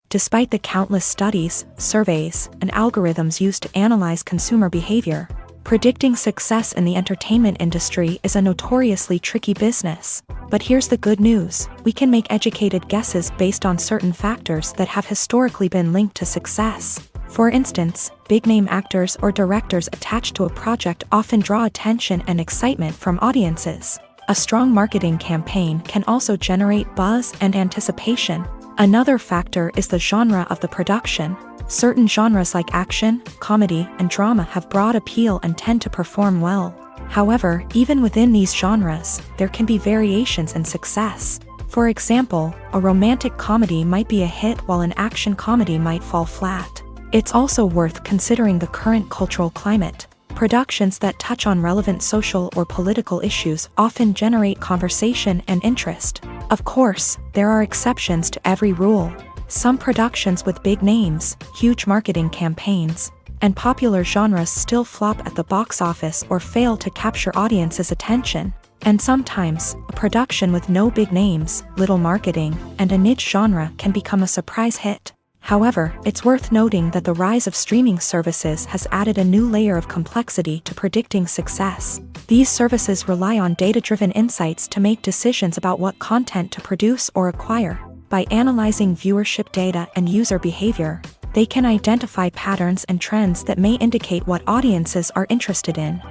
Despite the countless studies, surveys, and algorithms used to analyze consumer behavior, predicting success in the entertainment industry is a notoriously tricky business. But here's the good news: we can make educated guesses based on certain factors that have historically been linked to success. For instance, big-name actors or directors attached to a project often draw attention and excitement from audiences. A strong marketing campaign can also generate buzz and anticipation. Another factor is the genre of the production. Certain genres like action, comedy, and drama have broad appeal and tend to perform well. However, even within these genres, there can be variations in success. For example, a romantic comedy might be a hit while an action comedy might fall flat. It's also worth considering the current cultural climate. Productions that touch on relevant social or political issues often generate conversation and interest. Of course, there are exceptions to every rule. Some productions with big names, huge marketing campaigns, and popular genres still flop at the box office or fail to capture audiences' attention. And sometimes, a production with no big names, little marketing, and a niche genre can become a surprise hit. However, it's worth noting that the rise of streaming services has added a new layer of complexity to predicting success. These services rely on data-driven insights to make decisions about what content to produce or acquire. By analyzing viewership data and user behavior, they can identify patterns and trends that may indicate what audiences are interested in.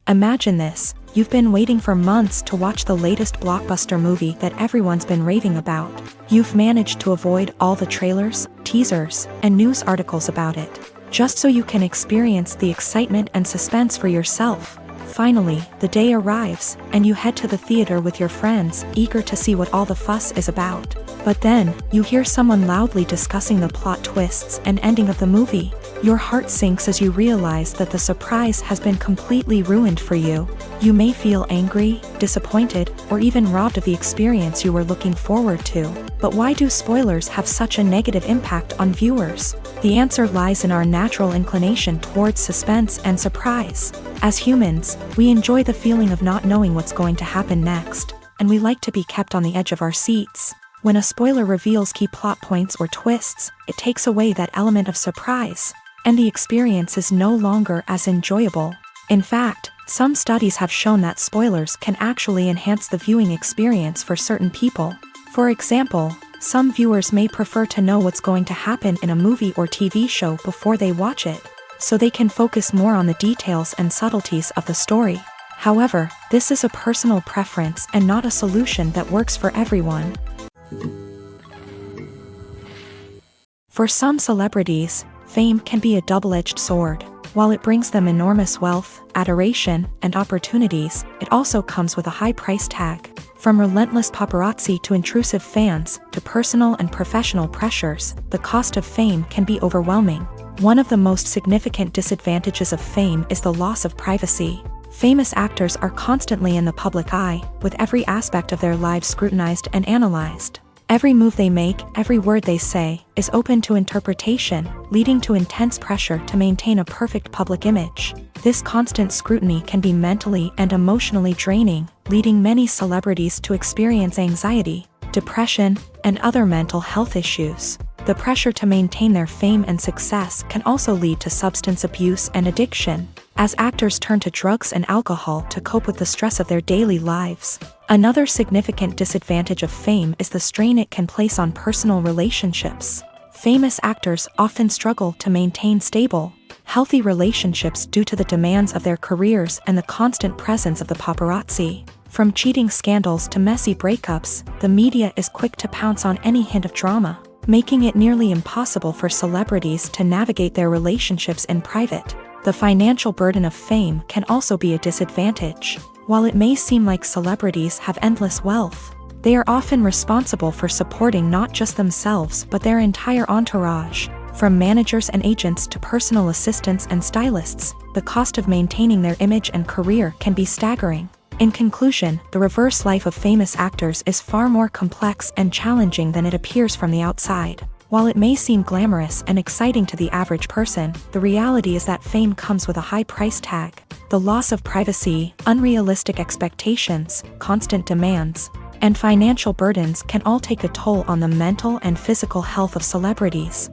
Imagine this: you've been waiting for months to watch the latest blockbuster movie that everyone's been raving about. You've managed to avoid all the trailers, teasers, and news articles about it, just so you can experience the excitement and suspense for yourself. Finally, the day arrives, and you head to the theater with your friends, eager to see what all the fuss is about. But then, you hear someone loudly discussing the plot twists and ending of the movie. Your heart sinks as you realize that the surprise has been completely ruined for you. You may feel angry, disappointed, or even robbed of the experience you were looking forward to. But why do spoilers have such a negative impact on viewers? The answer lies in our natural inclination towards suspense and surprise. As humans, we enjoy the feeling of not knowing what's going to happen next, and we like to be kept on the edge of our seats. When a spoiler reveals key plot points or twists, it takes away that element of surprise, and the experience is no longer as enjoyable. In fact, some studies have shown that spoilers can actually enhance the viewing experience for certain people. For example, some viewers may prefer to know what's going to happen in a movie or TV show before they watch it, so they can focus more on the details and subtleties of the story. However, this is a personal preference and not a solution that works for everyone. For some celebrities, fame can be a double-edged sword. While it brings them enormous wealth, adoration, and opportunities, it also comes with a high price tag. From relentless paparazzi to intrusive fans, to personal and professional pressures, the cost of fame can be overwhelming. One of the most significant disadvantages of fame is the loss of privacy. Famous actors are constantly in the public eye, with every aspect of their lives scrutinized and analyzed. Every move they make, every word they say, is open to interpretation, leading to intense pressure to maintain a perfect public image. This constant scrutiny can be mentally and emotionally draining, leading many celebrities to experience anxiety, depression, and other mental health issues. The pressure to maintain their fame and success can also lead to substance abuse and addiction, as actors turn to drugs and alcohol to cope with the stress of their daily lives. Another significant disadvantage of fame is the strain it can place on personal relationships. Famous actors often struggle to maintain stable, healthy relationships due to the demands of their careers and the constant presence of the paparazzi. From cheating scandals to messy breakups, the media is quick to pounce on any hint of drama, making it nearly impossible for celebrities to navigate their relationships in private. The financial burden of fame can also be a disadvantage. While it may seem like celebrities have endless wealth, they are often responsible for supporting not just themselves but their entire entourage. From managers and agents to personal assistants and stylists, the cost of maintaining their image and career can be staggering. In conclusion, the reverse life of famous actors is far more complex and challenging than it appears from the outside. While it may seem glamorous and exciting to the average person, the reality is that fame comes with a high price tag. The loss of privacy, unrealistic expectations, constant demands, and financial burdens can all take a toll on the mental and physical health of celebrities.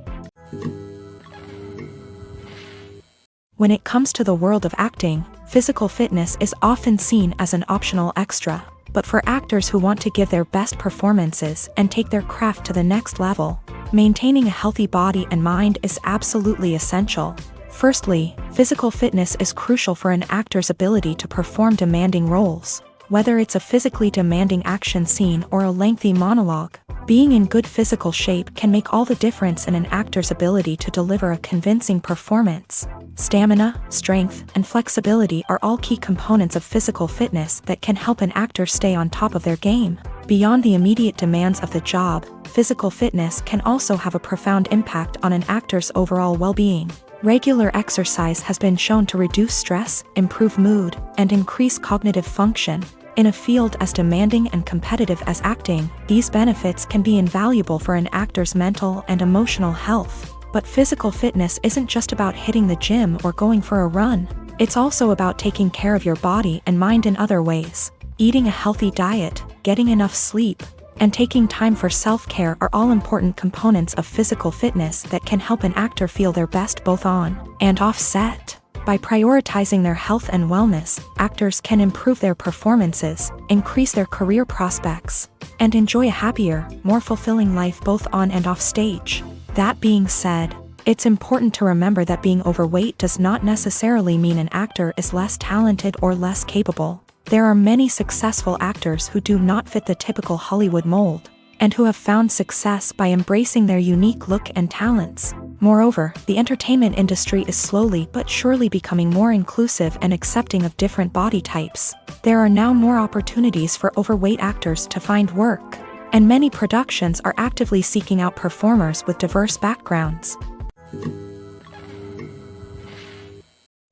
When it comes to the world of acting, physical fitness is often seen as an optional extra. But for actors who want to give their best performances and take their craft to the next level, maintaining a healthy body and mind is absolutely essential. Firstly, physical fitness is crucial for an actor's ability to perform demanding roles. Whether it's a physically demanding action scene or a lengthy monologue, being in good physical shape can make all the difference in an actor's ability to deliver a convincing performance. Stamina, strength, and flexibility are all key components of physical fitness that can help an actor stay on top of their game. Beyond the immediate demands of the job, physical fitness can also have a profound impact on an actor's overall well-being. Regular exercise has been shown to reduce stress, improve mood, and increase cognitive function. In a field as demanding and competitive as acting, these benefits can be invaluable for an actor's mental and emotional health. But physical fitness isn't just about hitting the gym or going for a run. It's also about taking care of your body and mind in other ways. Eating a healthy diet, getting enough sleep, and taking time for self-care are all important components of physical fitness that can help an actor feel their best both on and off set. By prioritizing their health and wellness, actors can improve their performances, increase their career prospects, and enjoy a happier, more fulfilling life both on and off stage. That being said, it's important to remember that being overweight does not necessarily mean an actor is less talented or less capable. There are many successful actors who do not fit the typical Hollywood mold, and who have found success by embracing their unique look and talents. Moreover, the entertainment industry is slowly but surely becoming more inclusive and accepting of different body types. There are now more opportunities for overweight actors to find work, and many productions are actively seeking out performers with diverse backgrounds.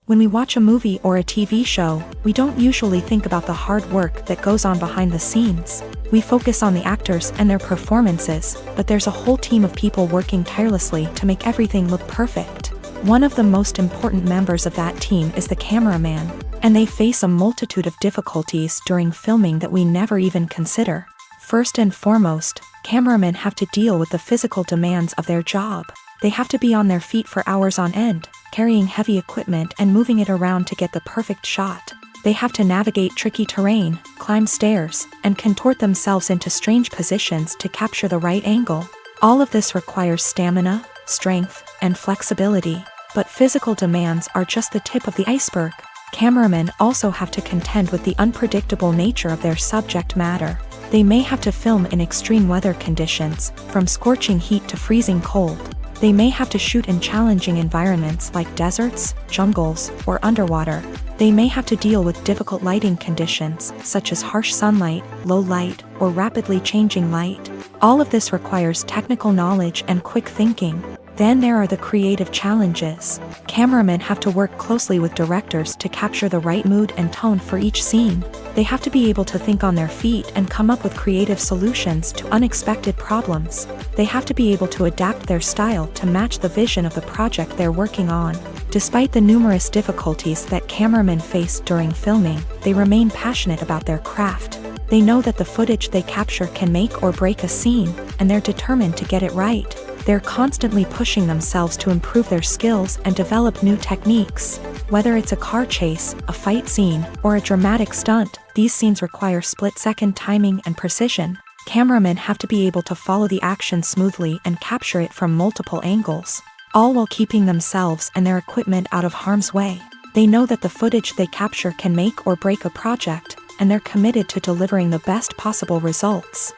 When we watch a movie or a TV show, we don't usually think about the hard work that goes on behind the scenes. We focus on the actors and their performances, but there's a whole team of people working tirelessly to make everything look perfect. One of the most important members of that team is the cameraman, and they face a multitude of difficulties during filming that we never even consider. First and foremost, cameramen have to deal with the physical demands of their job. They have to be on their feet for hours on end, carrying heavy equipment and moving it around to get the perfect shot. They have to navigate tricky terrain, climb stairs, and contort themselves into strange positions to capture the right angle. All of this requires stamina, strength, and flexibility. But physical demands are just the tip of the iceberg. Cameramen also have to contend with the unpredictable nature of their subject matter. They may have to film in extreme weather conditions, from scorching heat to freezing cold. They may have to shoot in challenging environments like deserts, jungles, or underwater. They may have to deal with difficult lighting conditions, such as harsh sunlight, low light, or rapidly changing light. All of this requires technical knowledge and quick thinking. Then there are the creative challenges. Cameramen have to work closely with directors to capture the right mood and tone for each scene. They have to be able to think on their feet and come up with creative solutions to unexpected problems. They have to be able to adapt their style to match the vision of the project they're working on. Despite the numerous difficulties that cameramen face during filming, they remain passionate about their craft. They know that the footage they capture can make or break a scene, and they're determined to get it right. They're constantly pushing themselves to improve their skills and develop new techniques. Whether it's a car chase, a fight scene, or a dramatic stunt, these scenes require split-second timing and precision. Cameramen have to be able to follow the action smoothly and capture it from multiple angles, all while keeping themselves and their equipment out of harm's way. They know that the footage they capture can make or break a project, and they're committed to delivering the best possible results.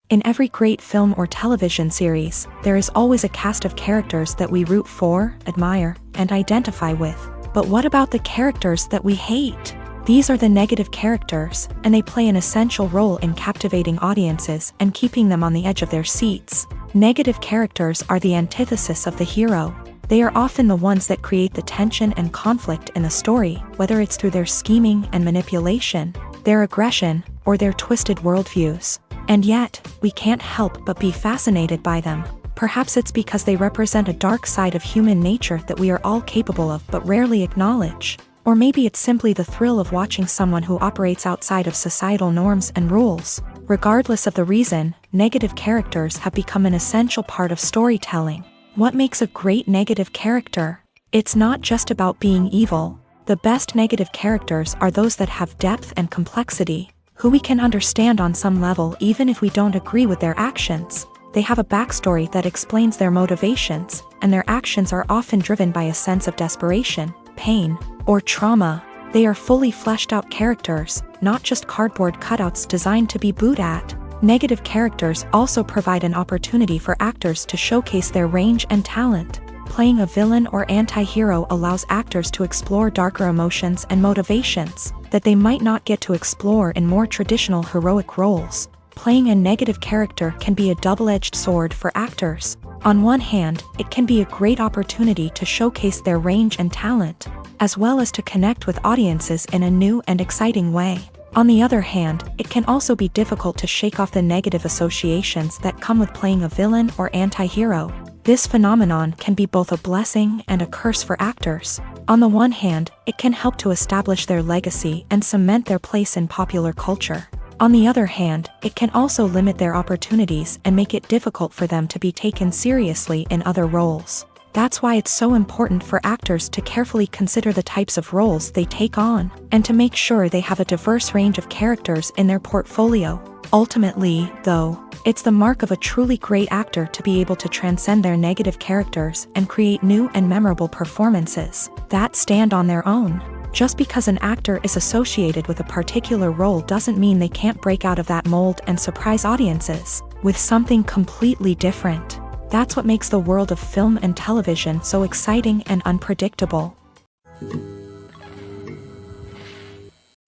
In every great film or television series, there is always a cast of characters that we root for, admire, and identify with. But what about the characters that we hate? These are the negative characters, and they play an essential role in captivating audiences and keeping them on the edge of their seats. Negative characters are the antithesis of the hero. They are often the ones that create the tension and conflict in the story, whether it's through their scheming and manipulation, their aggression, or their twisted worldviews. And yet, we can't help but be fascinated by them. Perhaps it's because they represent a dark side of human nature that we are all capable of but rarely acknowledge. Or maybe it's simply the thrill of watching someone who operates outside of societal norms and rules. Regardless of the reason, negative characters have become an essential part of storytelling. What makes a great negative character? It's not just about being evil. The best negative characters are those that have depth and complexity, who we can understand on some level even if we don't agree with their actions. They have a backstory that explains their motivations, and their actions are often driven by a sense of desperation, pain, or trauma. They are fully fleshed out characters, not just cardboard cutouts designed to be booed at. Negative characters also provide an opportunity for actors to showcase their range and talent. Playing a villain or anti-hero allows actors to explore darker emotions and motivations that they might not get to explore in more traditional heroic roles. Playing a negative character can be a double-edged sword for actors. On one hand, it can be a great opportunity to showcase their range and talent, as well as to connect with audiences in a new and exciting way. On the other hand, it can also be difficult to shake off the negative associations that come with playing a villain or anti-hero. This phenomenon can be both a blessing and a curse for actors. On the one hand, it can help to establish their legacy and cement their place in popular culture. On the other hand, it can also limit their opportunities and make it difficult for them to be taken seriously in other roles. That's why it's so important for actors to carefully consider the types of roles they take on, and to make sure they have a diverse range of characters in their portfolio. Ultimately, though, it's the mark of a truly great actor to be able to transcend their negative characters and create new and memorable performances that stand on their own. Just because an actor is associated with a particular role doesn't mean they can't break out of that mold and surprise audiences with something completely different. That's what makes the world of film and television so exciting and unpredictable.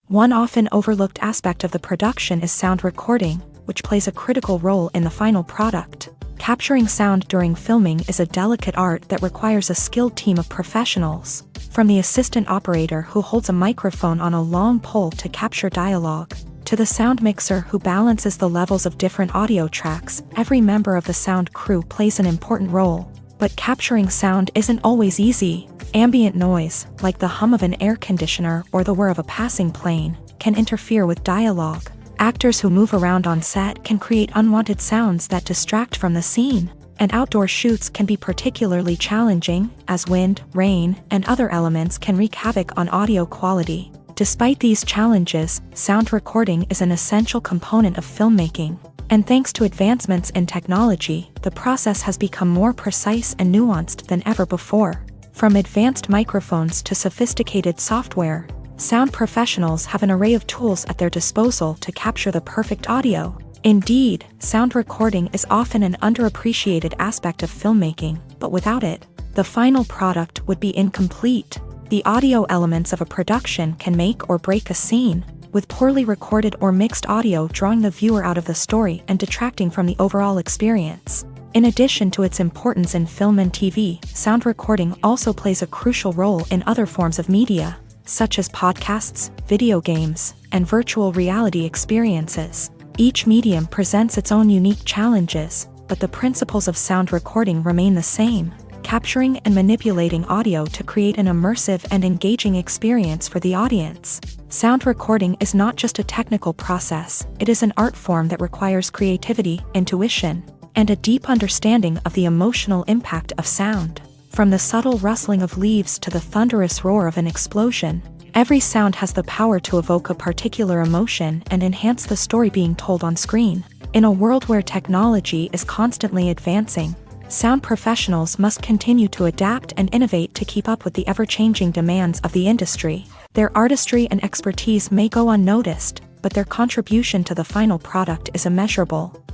One often overlooked aspect of the production is sound recording, which plays a critical role in the final product. Capturing sound during filming is a delicate art that requires a skilled team of professionals. From the assistant operator who holds a microphone on a long pole to capture dialogue, to the sound mixer who balances the levels of different audio tracks, every member of the sound crew plays an important role. But capturing sound isn't always easy. Ambient noise, like the hum of an air conditioner or the whir of a passing plane, can interfere with dialogue. Actors who move around on set can create unwanted sounds that distract from the scene. And outdoor shoots can be particularly challenging, as wind, rain, and other elements can wreak havoc on audio quality. Despite these challenges, sound recording is an essential component of filmmaking. And thanks to advancements in technology, the process has become more precise and nuanced than ever before. From advanced microphones to sophisticated software, sound professionals have an array of tools at their disposal to capture the perfect audio. Indeed, sound recording is often an underappreciated aspect of filmmaking, but without it, the final product would be incomplete. The audio elements of a production can make or break a scene, with poorly recorded or mixed audio drawing the viewer out of the story and detracting from the overall experience. In addition to its importance in film and TV, sound recording also plays a crucial role in other forms of media, such as podcasts, video games, and virtual reality experiences. Each medium presents its own unique challenges, but the principles of sound recording remain the same, capturing and manipulating audio to create an immersive and engaging experience for the audience. Sound recording is not just a technical process, it is an art form that requires creativity, intuition, and a deep understanding of the emotional impact of sound. From the subtle rustling of leaves to the thunderous roar of an explosion, every sound has the power to evoke a particular emotion and enhance the story being told on screen. In a world where technology is constantly advancing, sound professionals must continue to adapt and innovate to keep up with the ever-changing demands of the industry. Their artistry and expertise may go unnoticed, but their contribution to the final product is immeasurable.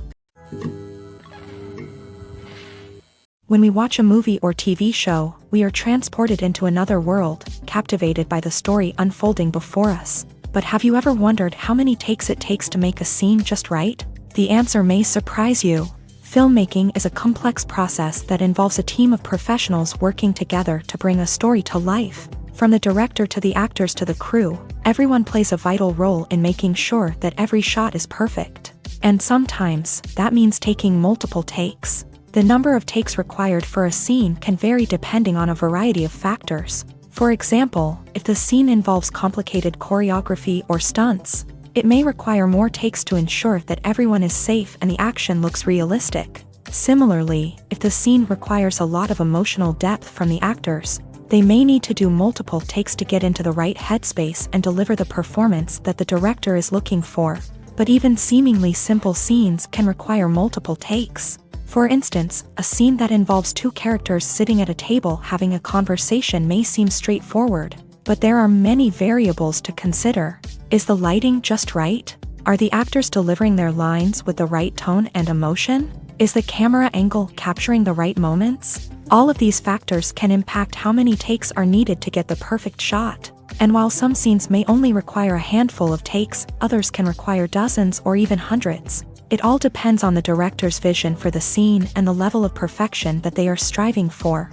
When we watch a movie or TV show, we are transported into another world, captivated by the story unfolding before us. But have you ever wondered how many takes it takes to make a scene just right? The answer may surprise you. Filmmaking is a complex process that involves a team of professionals working together to bring a story to life. From the director to the actors to the crew, everyone plays a vital role in making sure that every shot is perfect. And sometimes, that means taking multiple takes. The number of takes required for a scene can vary depending on a variety of factors. For example, if the scene involves complicated choreography or stunts, it may require more takes to ensure that everyone is safe and the action looks realistic. Similarly, if the scene requires a lot of emotional depth from the actors, they may need to do multiple takes to get into the right headspace and deliver the performance that the director is looking for. But even seemingly simple scenes can require multiple takes. For instance, a scene that involves two characters sitting at a table having a conversation may seem straightforward, but there are many variables to consider. Is the lighting just right? Are the actors delivering their lines with the right tone and emotion? Is the camera angle capturing the right moments? All of these factors can impact how many takes are needed to get the perfect shot. And while some scenes may only require a handful of takes, others can require dozens or even hundreds. It all depends on the director's vision for the scene and the level of perfection that they are striving for.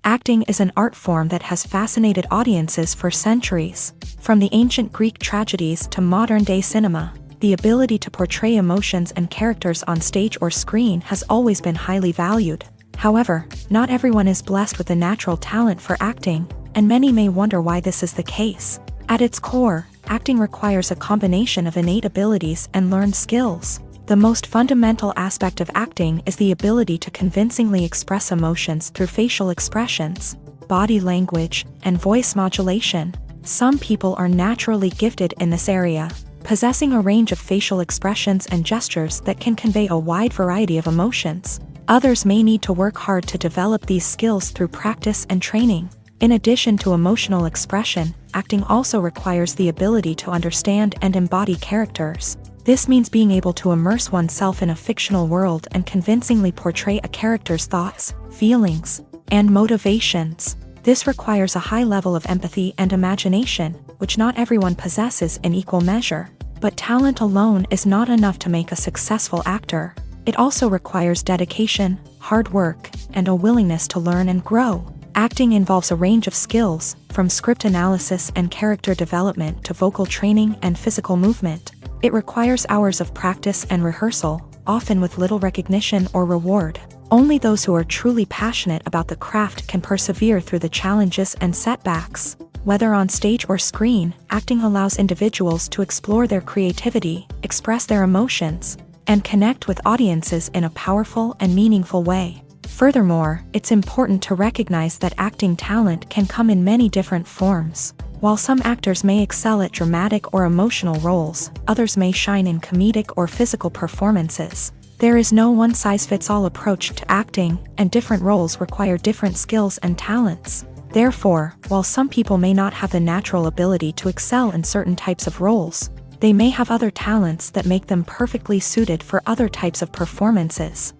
Acting is an art form that has fascinated audiences for centuries. From the ancient Greek tragedies to modern-day cinema, the ability to portray emotions and characters on stage or screen has always been highly valued. However, not everyone is blessed with a natural talent for acting, and many may wonder why this is the case. At its core, acting requires a combination of innate abilities and learned skills. The most fundamental aspect of acting is the ability to convincingly express emotions through facial expressions, body language, and voice modulation. Some people are naturally gifted in this area, possessing a range of facial expressions and gestures that can convey a wide variety of emotions. Others may need to work hard to develop these skills through practice and training. In addition to emotional expression, acting also requires the ability to understand and embody characters. This means being able to immerse oneself in a fictional world and convincingly portray a character's thoughts, feelings, and motivations. This requires a high level of empathy and imagination, which not everyone possesses in equal measure. But talent alone is not enough to make a successful actor. It also requires dedication, hard work, and a willingness to learn and grow. Acting involves a range of skills, from script analysis and character development to vocal training and physical movement. It requires hours of practice and rehearsal, often with little recognition or reward. Only those who are truly passionate about the craft can persevere through the challenges and setbacks. Whether on stage or screen, acting allows individuals to explore their creativity, express their emotions, and connect with audiences in a powerful and meaningful way. Furthermore, it's important to recognize that acting talent can come in many different forms. While some actors may excel at dramatic or emotional roles, others may shine in comedic or physical performances. There is no one-size-fits-all approach to acting, and different roles require different skills and talents. Therefore, while some people may not have the natural ability to excel in certain types of roles, they may have other talents that make them perfectly suited for other types of performances.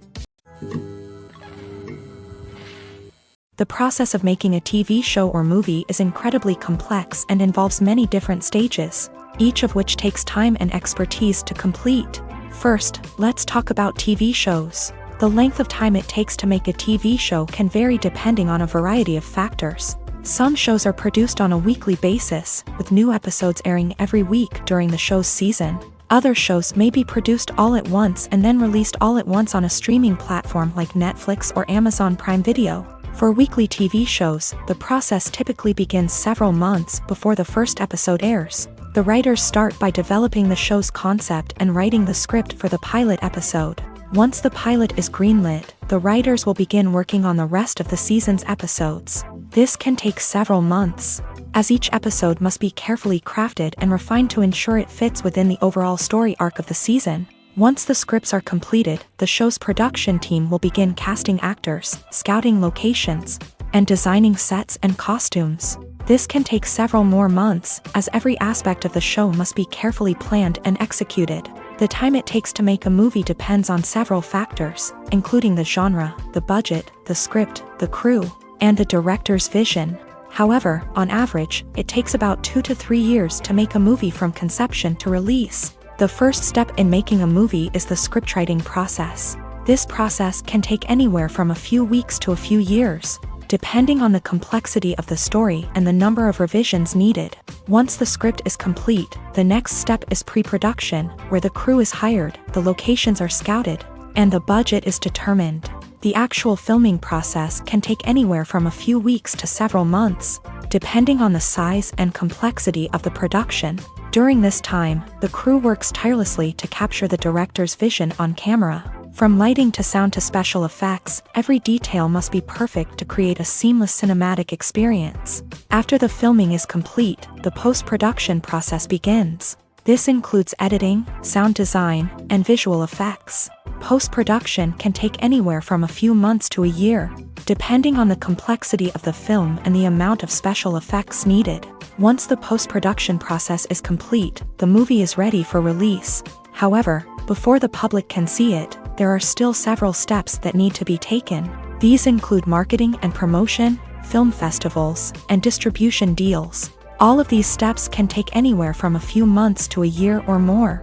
The process of making a TV show or movie is incredibly complex and involves many different stages, each of which takes time and expertise to complete. First, let's talk about TV shows. The length of time it takes to make a TV show can vary depending on a variety of factors. Some shows are produced on a weekly basis, with new episodes airing every week during the show's season. Other shows may be produced all at once and then released all at once on a streaming platform like Netflix or Amazon Prime Video. For weekly TV shows, the process typically begins several months before the first episode airs. The writers start by developing the show's concept and writing the script for the pilot episode. Once the pilot is greenlit, the writers will begin working on the rest of the season's episodes. This can take several months, as each episode must be carefully crafted and refined to ensure it fits within the overall story arc of the season. Once the scripts are completed, the show's production team will begin casting actors, scouting locations, and designing sets and costumes. This can take several more months, as every aspect of the show must be carefully planned and executed. The time it takes to make a movie depends on several factors, including the genre, the budget, the script, the crew, and the director's vision. However, on average, it takes about 2 to 3 years to make a movie from conception to release. The first step in making a movie is the scriptwriting process. This process can take anywhere from a few weeks to a few years, depending on the complexity of the story and the number of revisions needed. Once the script is complete, the next step is pre-production, where the crew is hired, the locations are scouted, and the budget is determined. The actual filming process can take anywhere from a few weeks to several months, depending on the size and complexity of the production. During this time, the crew works tirelessly to capture the director's vision on camera. From lighting to sound to special effects, every detail must be perfect to create a seamless cinematic experience. After the filming is complete, the post-production process begins. This includes editing, sound design, and visual effects. Post-production can take anywhere from a few months to a year, depending on the complexity of the film and the amount of special effects needed. Once the post-production process is complete, the movie is ready for release. However, before the public can see it, there are still several steps that need to be taken. These include marketing and promotion, film festivals, and distribution deals. All of these steps can take anywhere from a few months to a year or more.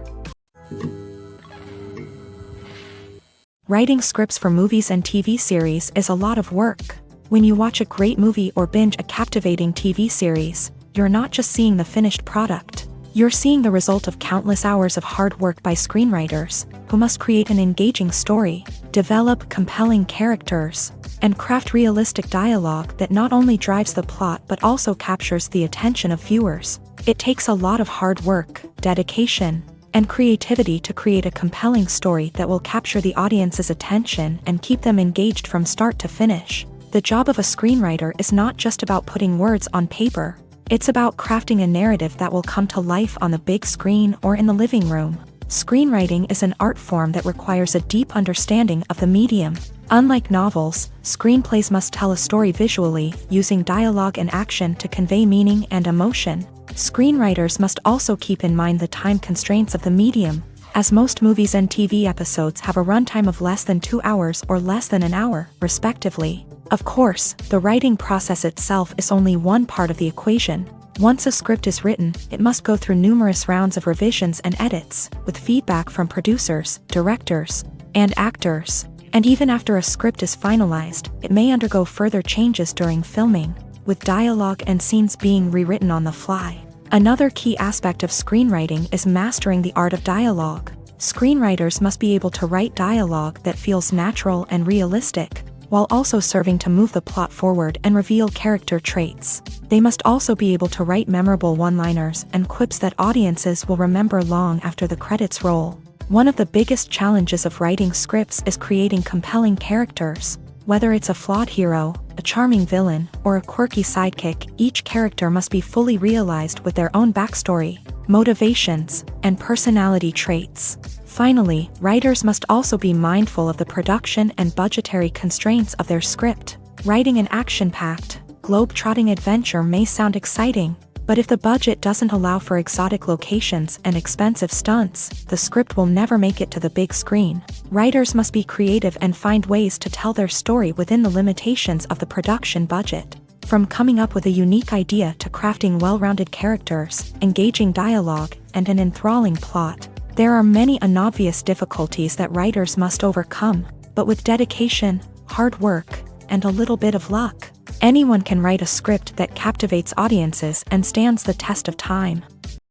Writing scripts for movies and TV series is a lot of work. When you watch a great movie or binge a captivating TV series, you're not just seeing the finished product. You're seeing the result of countless hours of hard work by screenwriters, who must create an engaging story, develop compelling characters, and craft realistic dialogue that not only drives the plot but also captures the attention of viewers. It takes a lot of hard work, dedication, and creativity to create a compelling story that will capture the audience's attention and keep them engaged from start to finish. The job of a screenwriter is not just about putting words on paper. It's about crafting a narrative that will come to life on the big screen or in the living room. Screenwriting is an art form that requires a deep understanding of the medium. Unlike novels, screenplays must tell a story visually, using dialogue and action to convey meaning and emotion. Screenwriters must also keep in mind the time constraints of the medium, as most movies and TV episodes have a runtime of less than 2 hours or less than an hour, respectively. Of course, the writing process itself is only one part of the equation. Once a script is written, it must go through numerous rounds of revisions and edits, with feedback from producers, directors, and actors. And even after a script is finalized, it may undergo further changes during filming, with dialogue and scenes being rewritten on the fly. Another key aspect of screenwriting is mastering the art of dialogue. Screenwriters must be able to write dialogue that feels natural and realistic, while also serving to move the plot forward and reveal character traits. They must also be able to write memorable one-liners and quips that audiences will remember long after the credits roll. One of the biggest challenges of writing scripts is creating compelling characters. Whether it's a flawed hero, a charming villain, or a quirky sidekick, each character must be fully realized with their own backstory, motivations, and personality traits. Finally, writers must also be mindful of the production and budgetary constraints of their script. Writing an action-packed, globe-trotting adventure may sound exciting, but if the budget doesn't allow for exotic locations and expensive stunts, the script will never make it to the big screen. Writers must be creative and find ways to tell their story within the limitations of the production budget. From coming up with a unique idea to crafting well-rounded characters, engaging dialogue, and an enthralling plot, there are many unobvious difficulties that writers must overcome, but with dedication, hard work, and a little bit of luck, anyone can write a script that captivates audiences and stands the test of time.